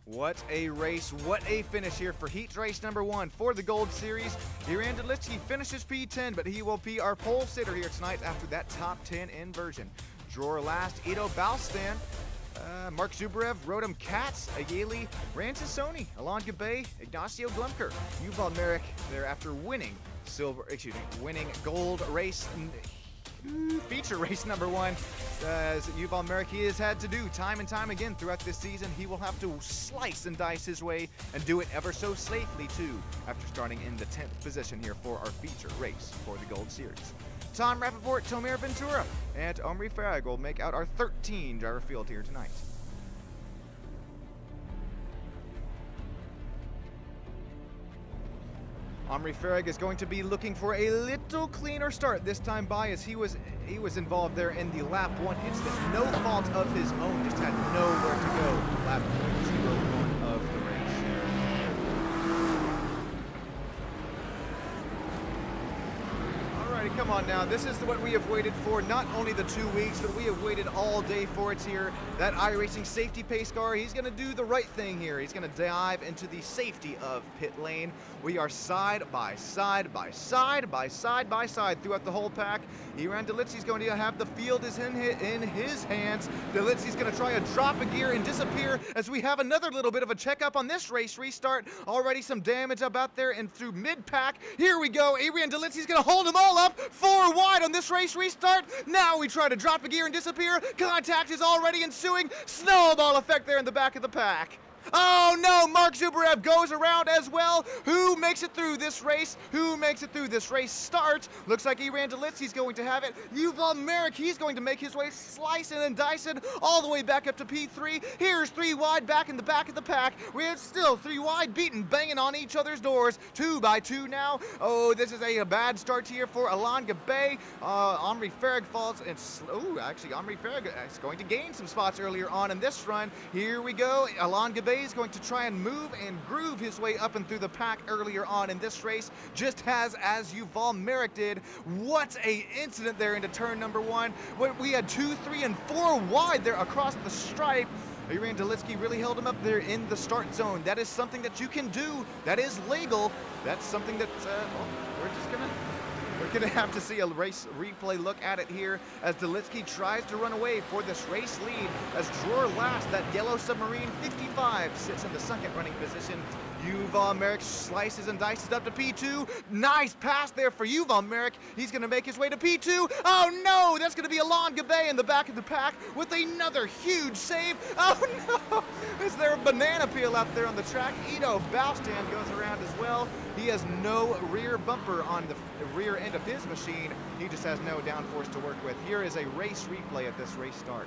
What a race, what a finish here for heat race number 1 for the Gold Series. Iran Delitsky finishes P10, but he will be our pole sitter here tonight after that top 10 inversion. Jor Last, Ido Baustan, Mark Zubrev, Rotom Cats, Ayeli, Ranchisoni, Alain Gabay, Ignacio Glumker, Yuval Merrick there after winning gold race feature race number 1. As Yuval Merrick, he has had to do time and time again throughout this season. He will have to slice and dice his way and do it ever so safely too after starting in the 10th position here for our feature race for the Gold Series. Tom Rappaport, Tomer Ventura, and Omri Farag will make out our 13 driver field here tonight. Omri Farag is going to be looking for a little cleaner start this time by, as he was involved there in the lap 1 incident. No fault of his own, just had nowhere to go. Lap 0.01 of the race. Alrighty, come on now. This is what we have waited for, not only the 2 weeks, but we have waited all day for it here. That iRacing safety pace car, he's going to do the right thing here. He's going to dive into the safety of pit lane. We are side by side by side by side by side throughout the whole pack. Iran Delitsky's going to have the field is in his hands. Delitsky's going to try a drop a gear and disappear as we have another little bit of a checkup on this race restart. Already some damage up out there and through mid-pack. Here we go. Iran Delitsky's going to hold them all up. 4 wide on this race restart. Now we try to drop a gear and disappear. Contact is already ensuing. Snowball effect there in the back of the pack. Oh no, Mark Zubrev goes around as well. Who makes it through this race? Who makes it through this race start? Looks like Iran Delitsky's going to have it. Yuval Merrick, he's going to make his way slicing and dicing all the way back up to P3. Here's 3 wide back in the back of the pack. We're still 3 wide beaten, banging on each other's doors. 2 by 2 now. Oh, this is a bad start here for Alain Gabay. Omri Farag falls and actually Omri Farag is going to gain some spots earlier on in this run. Here we go. Alain Gabay Gabe is going to try and move and groove his way up and through the pack earlier on in this race, just as Yuval Merrick did. What a incident there into turn number 1. We had 2, 3, and 4 wide there across the stripe. Randalitsky really held him up there in the start zone. That is something that you can do. That is legal. That's something that we're gonna have to see a race replay look at it here as Delitsky tries to run away for this race lead as Dror last, that yellow submarine 55 sits in the second running position. Yuval Merrick slices and dices up to P2. Nice pass there for Yuval Merrick. He's going to make his way to P2. Oh no, that's going to be Alon Gabe in the back of the pack with another huge save. Oh no, is there a banana peel out there on the track? Ido Balstan goes around as well. He has no rear bumper on the rear end of his machine. He just has no downforce to work with. Here is a race replay at this race start.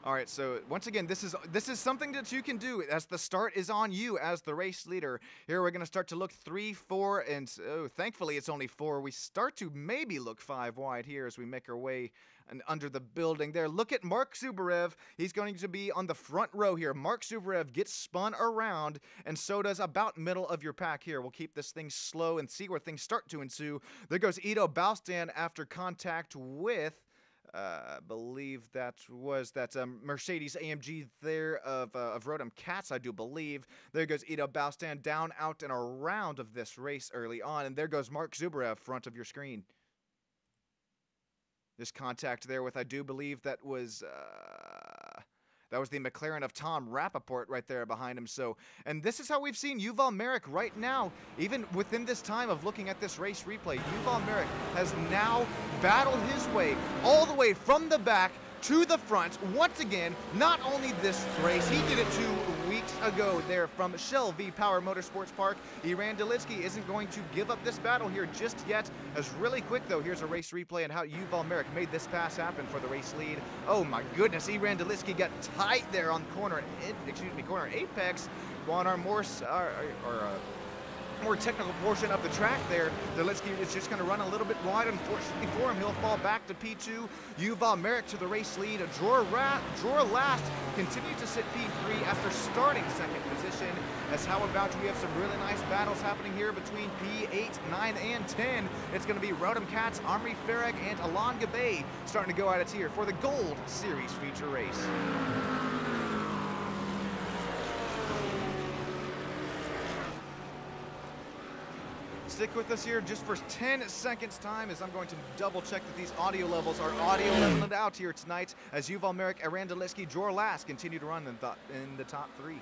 All right, so once again, this is something that you can do as the start is on you as the race leader. Here we're going to start to look 3, 4, and thankfully it's only 4. We start to maybe look 5 wide here as we make our way under the building there. Look at Mark Zubarev. He's going to be on the front row here. Mark Zubarev gets spun around, and so does about middle of your pack here. We'll keep this thing slow and see where things start to ensue. There goes Ido Balstan after contact with... I believe that was Mercedes AMG there of Rodham Katz, I do believe. There goes Ido Balstan down, out, and around of this race early on. And there goes Mark Zubarev, front of your screen. This contact there with, I do believe that was the McLaren of Tom Rappaport right there behind him. So, and this is how we've seen Yuval Merrick right now, even within this time of looking at this race replay. Yuval Merrick has now battled his way all the way from the back to the front. Once again, not only this race, he did it 2 weeks ago there from Shell V Power Motorsports Park. Iran Delitsky isn't going to give up this battle here just yet. As really quick though, here's a race replay and how Yuval Merrick made this pass happen for the race lead. Oh my goodness, Iran Delitsky got tight there on corner apex. On our more technical portion of the track there. Delitsky is just going to run a little bit wide. Unfortunately for him, he'll fall back to P2. Yuval Merrick to the race lead. Dror last continues to sit P3 after starting second position. As how about we have some really nice battles happening here between P8, 9, and 10. It's going to be Rodham Katz, Omri Farag, and Alon Gabe starting to go at it here for the Gold Series feature race. Stick with us here just for 10 seconds time as I'm going to double check that these audio levels are audio leveled out here tonight as Yuval Merrick, Iran Delitsky, Dror last continue to run in the top 3.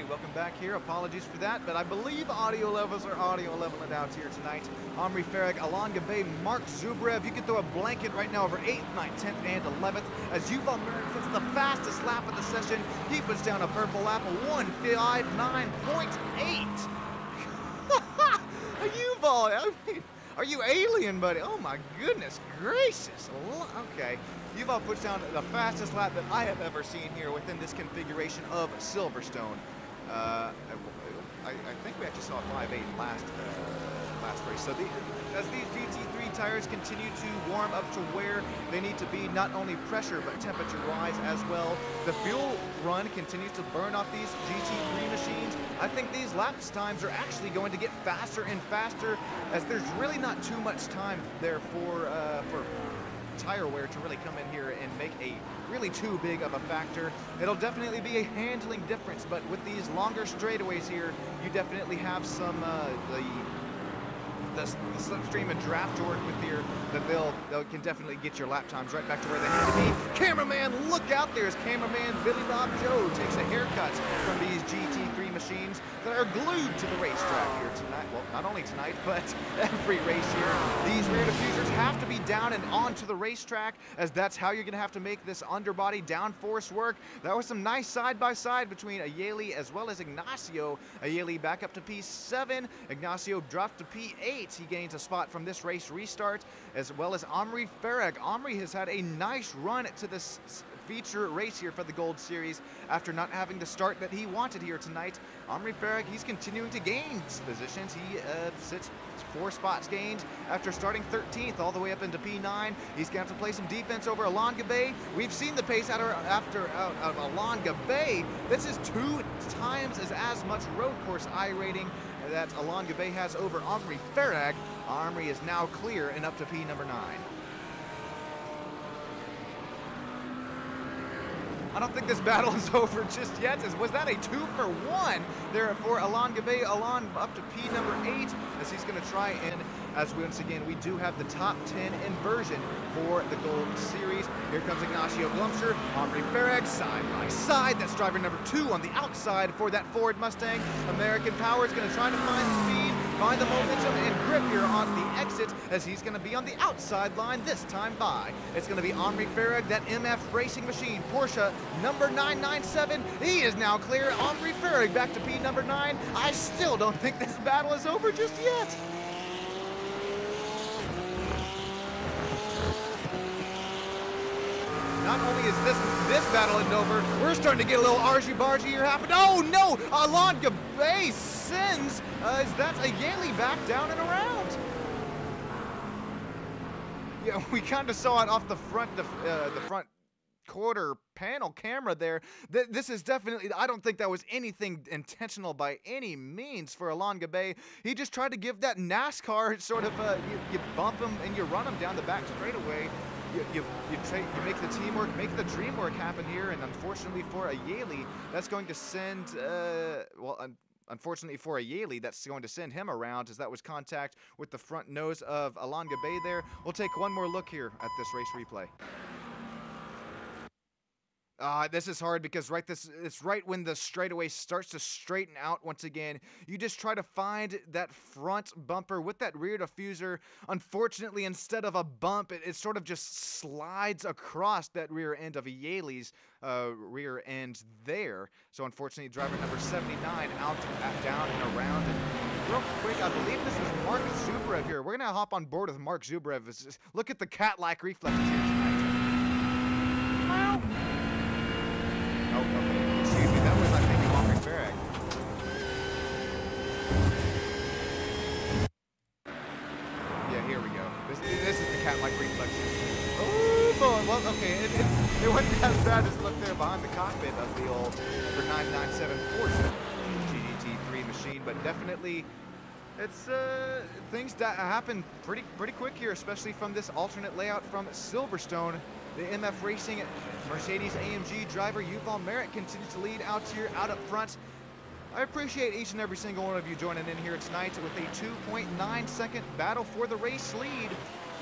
Welcome back here. Apologies for that, but I believe audio levels are audio leveling out here tonight. Omri Farag, Alon Gabe, Mark Zubarev. You can throw a blanket right now over 8th, 9th, 10th, and 11th as Yuval Merrick sets the fastest lap of the session. He puts down a purple lap of 1:59.8. Yuval, I mean, are you alien, buddy? Oh my goodness gracious. Okay. Yuval puts down the fastest lap that I have ever seen here within this configuration of Silverstone. I think we actually saw a 5.8 last race. So as these GT3 tires continue to warm up to where they need to be, not only pressure but temperature-wise as well, the fuel run continues to burn off these GT3 machines. I think these lap times are actually going to get faster and faster as there's really not too much time there for tire wear to really come in here and make a really too big of a factor. It'll definitely be a handling difference, but with these longer straightaways here, you definitely have some the slipstream and draft to work with here that they can definitely get your lap times right back to where they need to be. Cameraman, look out there as cameraman Billy Bob Joe takes a haircut from these GT3 machines that are glued to the racetrack here tonight. Well, not only tonight, but every race here. These rear diffusers have to be down and onto the racetrack as that's how you're going to have to make this underbody downforce work. That was some nice side-by-side between Ayeli as well as Ignacio. Ayeli back up to P7. Ignacio dropped to P8. He gains a spot from this race restart, as well as Omri Farag. Omri has had a nice run to this feature race here for the Gold Series after not having the start that he wanted here tonight. Omri Farag, he's continuing to gain positions. He sits 4 spots gained after starting 13th all the way up into P9. He's going to have to play some defense over Alon Gabay. We've seen the pace out of Alon Gabay. This is 2 times as much road course I rating that Alon Gabay has over Omri Farag. Omri is now clear and up to P number 9. I don't think this battle is over just yet. Was that a 2-for-1 there for Alon Gabay? Alon up to P number 8 as he's going to try and, as once again, we do have the top 10 inversion for the Gold Series. Here comes Ignacio Glumsher, Omri Farag side by side. That's driver number 2 on the outside for that Ford Mustang. American Power is going to try to find the speed, find the momentum and grip here on the exit as he's going to be on the outside line this time by. It's going to be Omri Farag, that MF Racing Machine, Porsche number 997. He is now clear. Omri Farag back to P number 9. I still don't think this battle is over just yet. Not only is this battle isn't over, we're starting to get a little argy-bargy here happen. Oh no! Alon Gabay sends that's a Yaley back down and around. Yeah, we kind of saw it off the front quarter panel camera there. This is definitely, I don't think that was anything intentional by any means for Alon Gabay. He just tried to give that NASCAR sort of, you bump him and you run him down the back straightaway. You make the teamwork, make the dream work happen here, and unfortunately for a Yaley, that's going to send, unfortunately for a Yaley, that's going to send him around as that was contact with the front nose of Alon Gabay there. We'll take one more look here at this race replay. This is hard because it's right when the straightaway starts to straighten out once again. You just try to find that front bumper with that rear diffuser. Unfortunately, instead of a bump, it sort of just slides across that rear end of a Yaley's rear end there. So unfortunately, driver number 79 out, down, and around. And real quick, I believe this is Mark Zubrev here. We're going to hop on board with Mark Zubrev. Look at the cat-like reflexes here tonight. Oh, okay. Excuse me, that was, I think, Omri Farag. Yeah, here we go. This is the cat-like reflexes. Oh, boy. Well, okay, it wasn't as bad as look there behind the cockpit of the old number 997 Porsche GT3 machine, but definitely it's things that happen pretty quick here, especially from this alternate layout from Silverstone. The MF Racing Mercedes-AMG driver Yuval Merritt continues to lead out here, out up front. I appreciate each and every single one of you joining in here tonight with a 2.9 second battle for the race lead.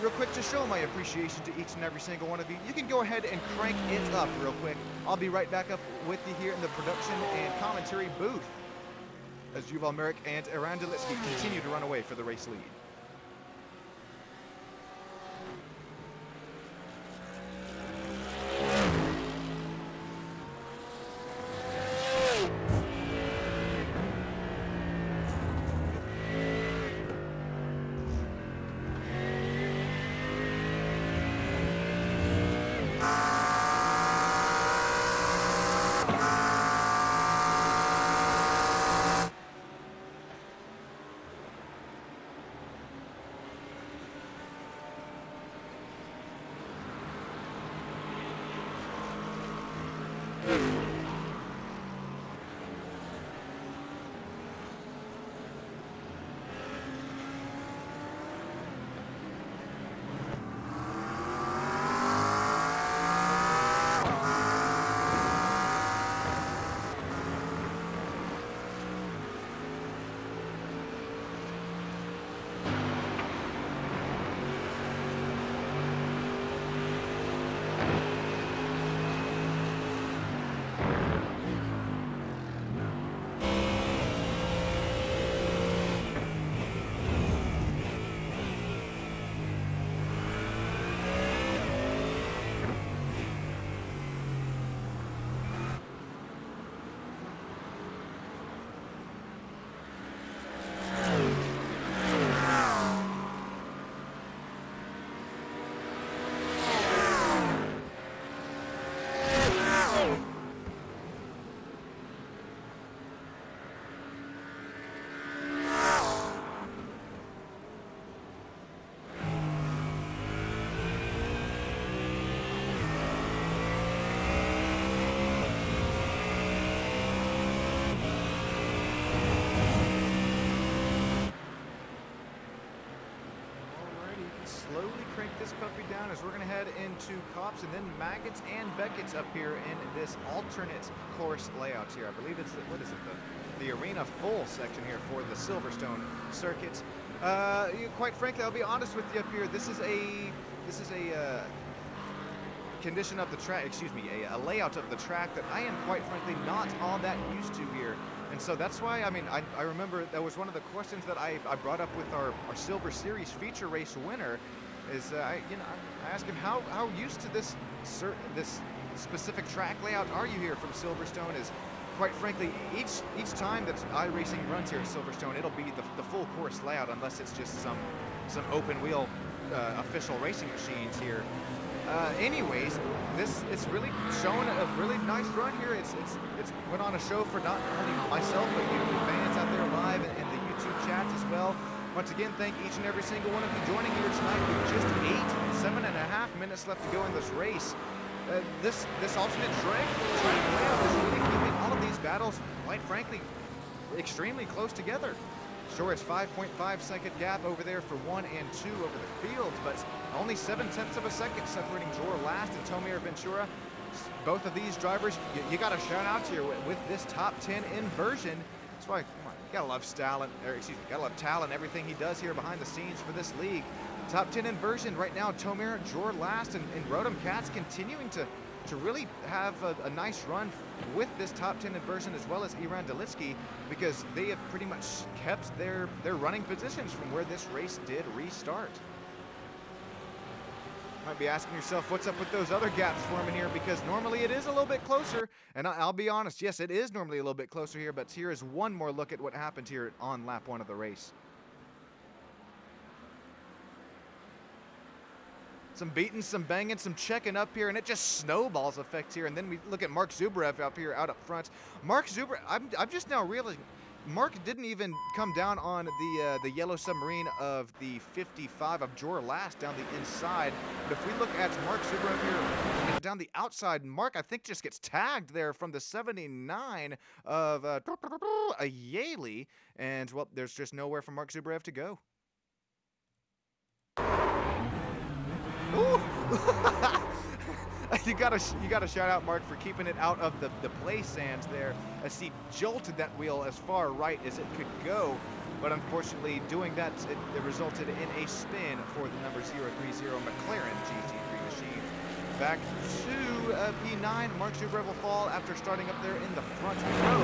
Real quick, to show my appreciation to each and every single one of you, you can go ahead and crank it up real quick. I'll be right back up with you here in the production and commentary booth as Yuval Merritt and Eran Delitsky continue to run away for the race lead. this puppy down as we're going to head into Copse and then Maggots and Beckett's up here in this alternate course layout here. I believe it's the, what is it, the Arena Full section here for the Silverstone circuit. Quite frankly, I'll be honest with you up here. This is a condition of the track, excuse me, a layout of the track that I am quite frankly not all that used to here. And so that's why, I mean, I remember that was one of the questions that I brought up with our Silver Series feature race winner is, I asked him how used to this specific track layout are you here from Silverstone? Is quite frankly, each time that iRacing runs here at Silverstone, it'll be the full course layout unless it's just some open wheel official racing machines here. Anyways, it's really shown a really nice run here. It's went on a show for not only myself but you, the fans out there live and the YouTube chat as well. Once again, thank each and every single one of you joining here tonight with just 7.5 minutes left to go in this race. This alternate track layout is really keeping all of these battles, quite frankly, extremely close together. Sure, it's 5.5 second gap over there for 1 and 2 over the fields, but only 7/10 of a second separating Jor Last and Tomir Ventura. Both of these drivers, you got to shout out here with this top 10 inversion. That's why, come on, you gotta love Stalin, or excuse me, gotta love Tal and everything he does here behind the scenes for this league. Top 10 inversion right now, Tomir, Jor Last, and Rotem Katz continuing to really have a nice run with this top 10 inversion, as well as Iran Delitsky, because they have pretty much kept their running positions from where this race did restart. Might be asking yourself, what's up with those other gaps forming here? Because normally it is a little bit closer, and I'll be honest, yes, it is normally a little bit closer here, but here is one more look at what happened here on lap 1 of the race. Some beating, some banging, some checking up here, and it just snowballs effect here. And then we look at Mark Zubrev up here out up front. Mark Zubrev, I'm just now realizing, Mark didn't even come down on the yellow submarine of the 55 of Jor Last down the inside. But if we look at Mark Zubrev here down the outside, Mark, I think, just gets tagged there from the 79 of a Yaley. And, well, there's just nowhere for Mark Zubrev to go. You gotta shout out Mark for keeping it out of the play sands there, as he jolted that wheel as far right as it could go. But unfortunately, doing that, it resulted in a spin for the number 030 McLaren GT3 machine. Back to P9, Mark Zubrev will fall after starting up there in the front row.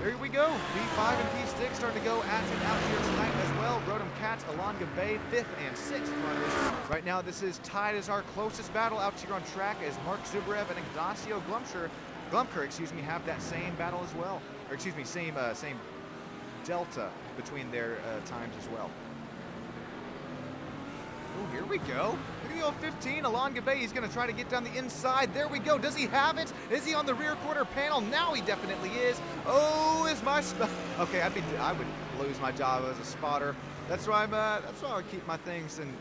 There we go. P5 and P6 starting to go at it out here tonight as well. Rotem Katz, Alon Gabay, 5th and 6th runners. Right now, this is tied as our closest battle out here on track, as Mark Zubrev and Ignacio Glumker, excuse me, have that same battle as well. Or excuse me, same delta between their times as well. Oh, here we go. Look at the old 15, Alon Gabay. He's going to try to get down the inside. There we go. Does he have it? Is he on the rear quarter panel? Now he definitely is. Oh, is my okay, I would lose my job as a spotter. That's why I keep my things in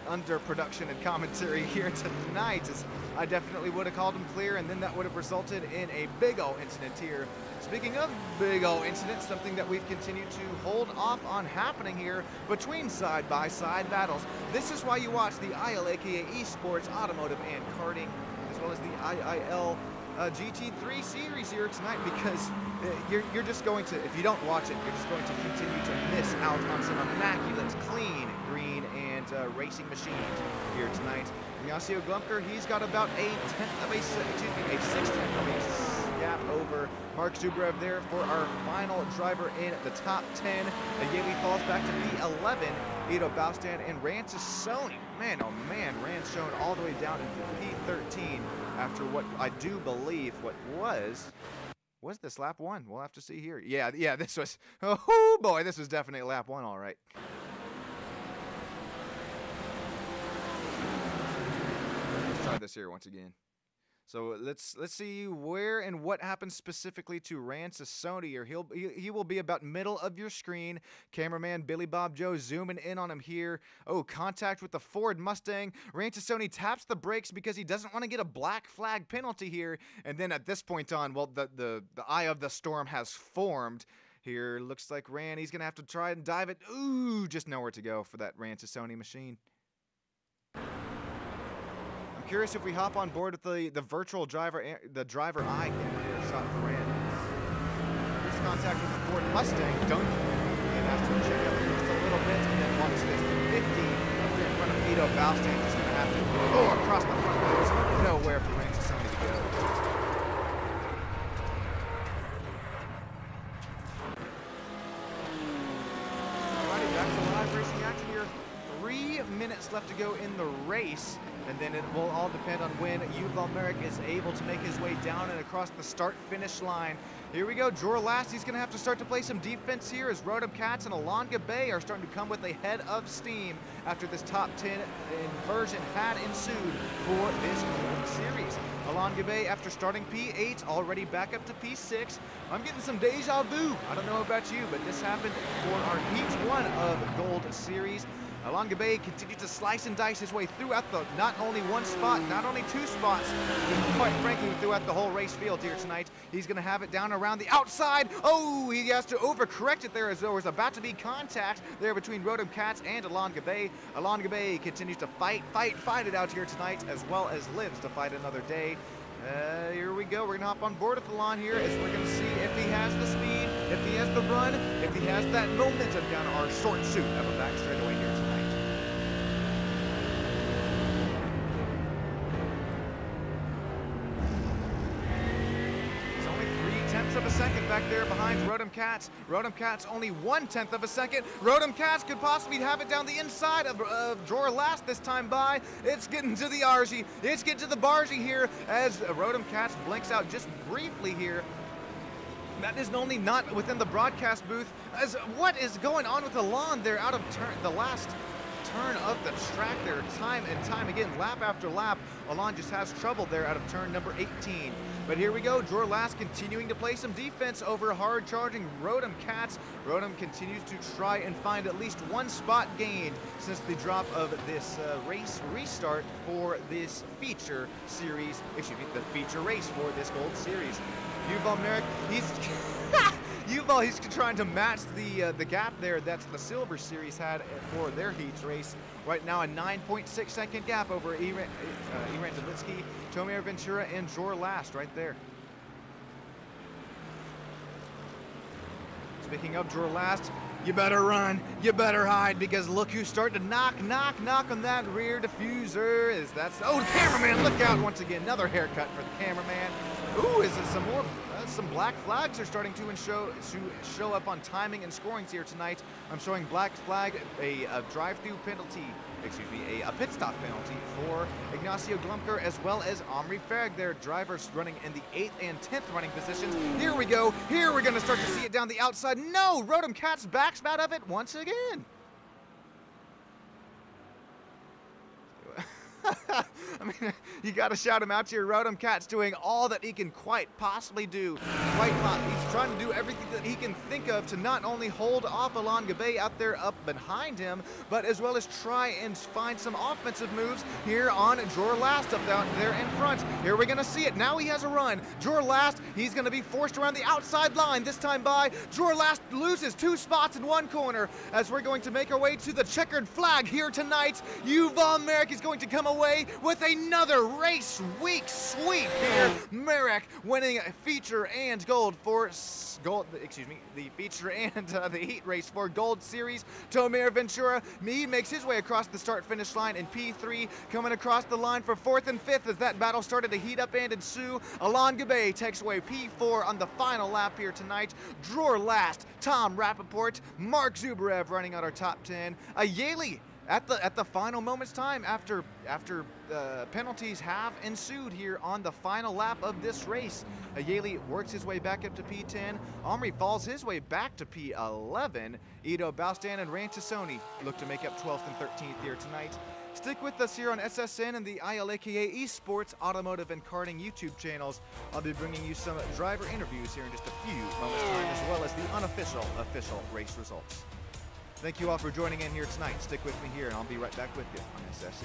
under production and commentary here tonight, as I definitely would have called him clear, and then that would have resulted in a big ol' incident here. Speaking of big ol' incidents, something that we've continued to hold off on happening here between side-by-side battles. This is why you watch the IL, aka Esports, Automotive, and Karting, as well as the IIL GT3 series here tonight, because you're just going to, if you don't watch it, you're just going to continue to miss out on some immaculate, clean, green, and racing machines here tonight. Ignacio Glumker, he's got about a 6/10 of a gap over Mark Zubrev there for our final driver in the top 10. Yaley falls back to P11. Ido Baustan and Rancesoni. Man, oh man, Rance shown all the way down in P13 after what I do believe was this lap 1? We'll have to see here. Yeah, this was, oh boy, this was definitely lap 1, all right. Let's try this here once again. So let's see where and what happens specifically to Rancesoni here. He will be about middle of your screen. Cameraman Billy Bob Joe zooming in on him here. Oh, contact with the Ford Mustang. Rancesoni taps the brakes because he doesn't want to get a black flag penalty here. And then at this point on, well, the eye of the storm has formed. Here looks like he's gonna have to try and dive it. Ooh, just nowhere to go for that Rancesoni machine. I'm curious if we hop on board with the virtual driver, the driver eye camera here, shot for random. First contact with the Ford Mustang, Duncan. And has to check up just a little bit, and then watch this. The 50 up here in front of Ido Balstein is going to have to go across the front nose. Nowhere for Ranchisoni to go. Alrighty, back to live racing action here. 3 minutes left to go in the race, and then it will all depend on when Yuval Merrick is able to make his way down and across the start-finish line. Here we go, Dror Last, he's going to have to start to play some defense here as Rodham Katz and Alon Gabay are starting to come with a head of steam after this top 10 inversion had ensued for this Gold Series. Alon Gabay, after starting P8, already back up to P6. I'm getting some deja vu. I don't know about you, but this happened for our Heat 1 of Gold Series. Alon Gabay continued to slice and dice his way throughout the not only one spot, not only 2 spots, but quite frankly throughout the whole race field here tonight. He's going to have it down around the outside. Oh, he has to overcorrect it there as there was about to be contact there between Rodham Katz and Alon Gabay. Alon Gabay continues to fight it out here tonight, as well as lives to fight another day. Here we go. We're going to hop on board with Alon here as we're going to see if he has the speed, if he has the run, if he has that momentum down our short suit of a back straightaway here tonight. It's only 0.3 of a second back there behind Rodham Katz. Rodham Katz only 1/10 of a second. Rodham Katz could possibly have it down the inside of Dror Last this time by. It's getting to the Argy. It's getting to the Bargy here as Rodham Katz blinks out just briefly here. That is only not within the broadcast booth. As what is going on with Alon there out of turn, the last turn of the track there, time and time again, lap after lap. Alon just has trouble there out of turn number 18. But here we go, Dror Last continuing to play some defense over hard-charging Rodham Katz. Rodham continues to try and find at least 1 spot gained since the drop of this race restart for this feature series, excuse me, the feature race for this Gold Series. Yuval Merrick, he's trying to match the gap there that the Silver Series had for their heats race. Right now a 9.6 second gap over Iran Dubitsky, Tomir Ventura, and Dror Last right there. Speaking of Dror Last, you better run, you better hide, because look who's starting to knock on that rear diffuser. Oh, the cameraman, look out once again. Another haircut for the cameraman. Ooh, is it some more? Some black flags are starting to show up on timing and scorings here tonight. I'm showing black flag, a drive-through penalty, excuse me, a pit stop penalty for Ignacio Glumker as well as Omri Farag, their drivers running in the 8th and 10th running positions. Here we go. Here we're going to start to see it down the outside. No, Rodham Katz backs out of it once again. I mean, you got to shout him out here. Rodham Katz doing all that he can quite possibly do. He's trying to do everything that he can think of to not only hold off Alon Gabay out there up behind him, but as well as try and find some offensive moves here on Dror Last up down there in front. Here we're going to see it. Now he has a run. Dror Last, he's going to be forced around the outside line this time by. Dror Last loses 2 spots in 1 corner as we're going to make our way to the checkered flag here tonight. Yuval Merrick is going to come away with another race week sweep here. Merrick winning a feature and gold for the feature and the heat race for Gold Series. Tomir Ventura, he makes his way across the start-finish line in P3, coming across the line for 4th and 5th as that battle started to heat up and ensue. Alon Gabay takes away P4 on the final lap here tonight. Dror Last, Tom Rappaport, Mark Zubarev running out our top 10. Ayeli at the final moment's time after penalties have ensued here on the final lap of this race. Ayeli works his way back up to P10. Omri falls his way back to P11. Ido Balstein and Ranchisoni look to make up 12th and 13th here tonight. Stick with us here on SSN and the ILAKA Esports Automotive and Karting YouTube channels. I'll be bringing you some driver interviews here in just a few moments time, as well as the unofficial official race results. Thank you all for joining in here tonight. Stick with me here, and I'll be right back with you on SSN.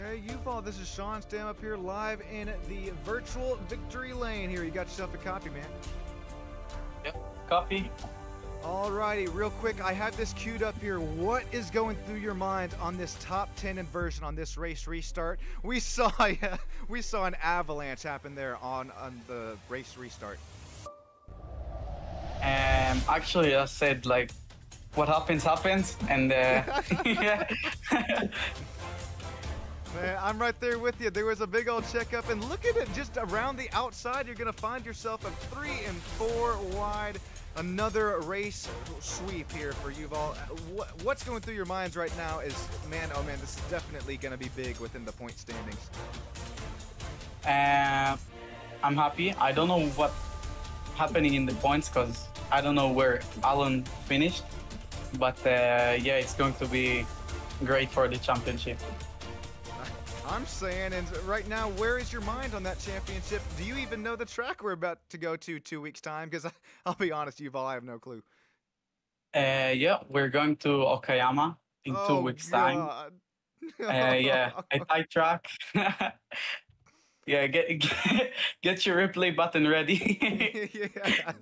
Hey, Yuval, this is Sean Stam up here live in the virtual victory lane here. You got yourself a copy, man. Yep, copy. Alrighty, real quick, I have this queued up here. What is going through your mind on this top 10 inversion on this race restart? We saw an avalanche happen there on the race restart. Actually, I said like, what happens, and yeah. Man, I'm right there with you. There was a big old checkup, and look at it, just around the outside, you're gonna find yourself a 3 and 4 wide. Another race sweep here for Yuval. What's going through your minds right now is, man, oh man, this is definitely gonna be big within the point standings. I'm happy. I don't know what's happening in the points because I don't know where Alan finished, but yeah, it's going to be great for the championship. I'm saying, and right now, where is your mind on that championship? Do you even know the track we're about to go to 2 weeks' time? Because I'll be honest, Yuval, I have no clue. Yeah, we're going to Okayama in 2 weeks' time. Yeah, a tight track. Yeah, get your replay button ready. Yeah.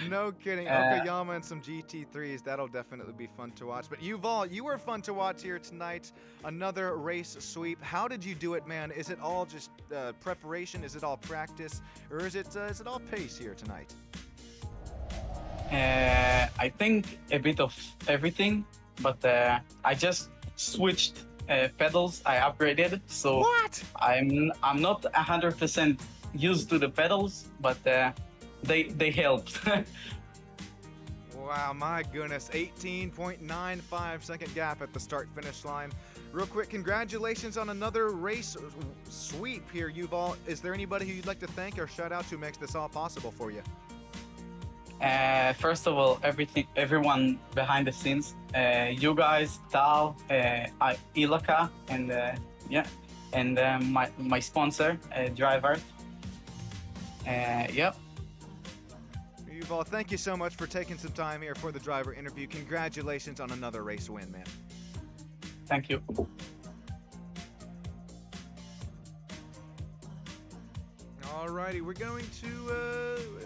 No kidding. Okayama and some GT3s. That'll definitely be fun to watch. But Yuval, you were fun to watch here tonight. Another race sweep. How did you do it, man? Is it all just preparation? Is it all practice? Or is it all pace here tonight? I think a bit of everything, but I just switched pedals. I upgraded, so what? I'm not 100% used to the pedals, but they helped. Wow, my goodness, 18.95 second gap at the start-finish line. Real quick, congratulations on another race sweep here, Yuval. Is there anybody who you'd like to thank or shout out to makes this all possible for you? First of all, everyone behind the scenes, you guys, Tal, Ilaka, and yeah, and my sponsor, Driver. Yep. Yuval, thank you so much for taking some time here for the driver interview. Congratulations on another race win, man. Thank you. Alrighty, we're going to,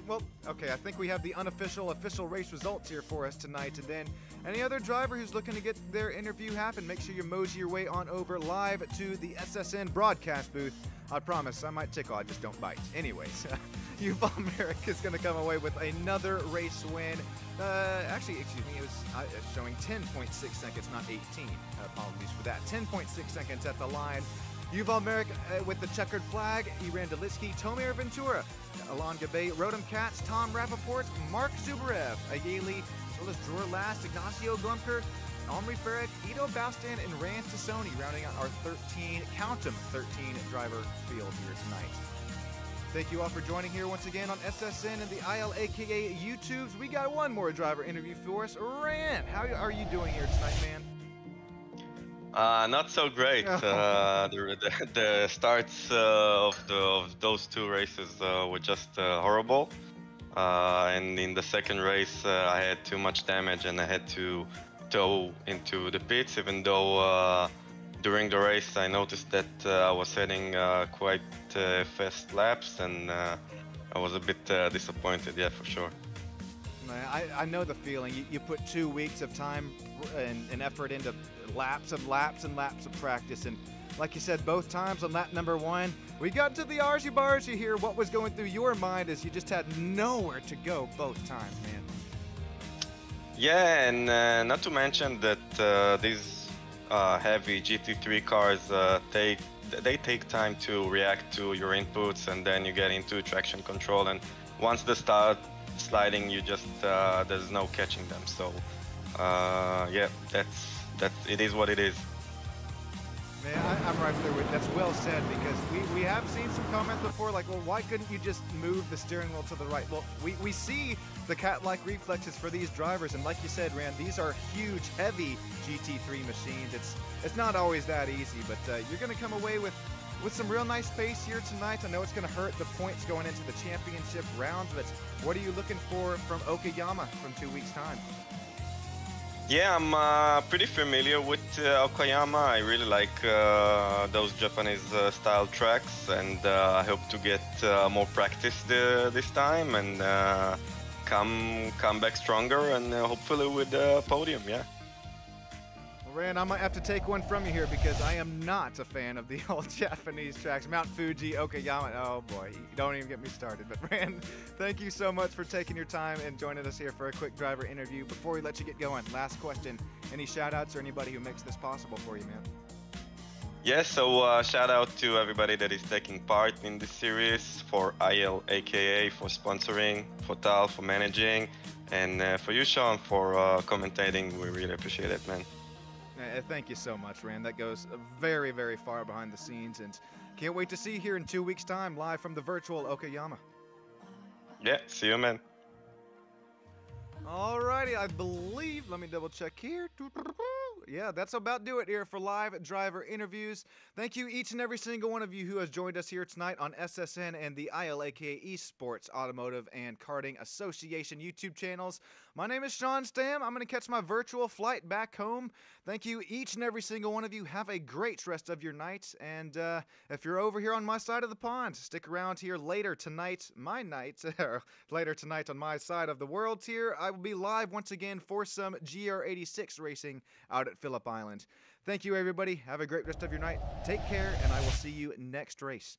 well, okay, I think we have the official race results here for us tonight. And then any other driver who's looking to get their interview happen, make sure you mosey your way on over live to the SSN broadcast booth. I promise, I might tickle, I just don't bite. Anyways, Yuval Merrick is going to come away with another race win. Actually, excuse me, it was showing 10.6 seconds, not 18. Apologies for that. 10.6 seconds at the line. Yuval Merrick with the checkered flag, Iran Delitsky, Tomir Ventura, Alon Gabay, Rodham Katz, Tom Rappaport, Mark Zubarev, Ayeli, as well as Dror Last, Ignacio Glumker, Omri Farek, Ido Bastian, and Rand Tassoni, rounding out our 13, count 'em, 13 driver field here tonight. Thank you all for joining here once again on SSN and the ILAKA YouTubes. We got one more driver interview for us. Rand, how are you doing here tonight, man? Not so great. The starts of those two races were just horrible. And in the second race, I had too much damage and I had to tow into the pits, even though during the race I noticed that I was heading quite fast laps, and I was a bit disappointed, yeah, for sure. I know the feeling. You put 2 weeks of time and effort into laps and laps and laps of practice, and like you said, both times on lap number 1, we got to the Argy Bargy here. What was going through your mind as you just had nowhere to go both times, man? Yeah, and not to mention that these heavy GT3 cars take time to react to your inputs, and then you get into traction control, and once they start sliding, you just there's no catching them. So yeah, that's it is what it is. Man, I'm right there with that's well said, because we have seen some comments before like, well, why couldn't you just move the steering wheel to the right? Well, we see the cat-like reflexes for these drivers, and like you said, Rand, these are huge, heavy GT3 machines. It's not always that easy, but you're going to come away with some real nice pace here tonight. I know it's going to hurt the points going into the championship rounds, but what are you looking for from Okayama from 2 weeks' time? Yeah, I'm pretty familiar with Okayama. I really like those Japanese style tracks, and I hope to get more practice this time and come back stronger and hopefully with a podium. Yeah. Rand, I might have to take one from you here because I am not a fan of the old Japanese tracks. Mount Fuji, Okayama, oh boy, don't even get me started. But Rand, thank you so much for taking your time and joining us here for a quick driver interview. Before we let you get going, last question. Any shout outs or anybody who makes this possible for you, man? Yeah, so shout out to everybody that is taking part in this series, for IL AKA for sponsoring, for Tal for managing, and for you, Sean, for commentating. We really appreciate it, man. Thank you so much, Rand. That goes very, very far behind the scenes, and can't wait to see you here in 2 weeks' time, live from the virtual Okayama. Yeah, see you, man. Alrighty, I believe, let me double check here. Yeah, that's about do it here for live driver interviews. Thank you each and every single one of you who has joined us here tonight on SSN and the ILAK Esports Automotive and Karting Association YouTube channels. My name is Sean Stam. I'm going to catch my virtual flight back home. Thank you each and every single one of you. Have a great rest of your night. And if you're over here on my side of the pond, stick around here later tonight, my night, later tonight on my side of the world here. I will be live once again for some GR86 racing out at Phillip Island. Thank you, everybody. Have a great rest of your night. Take care, and I will see you next race.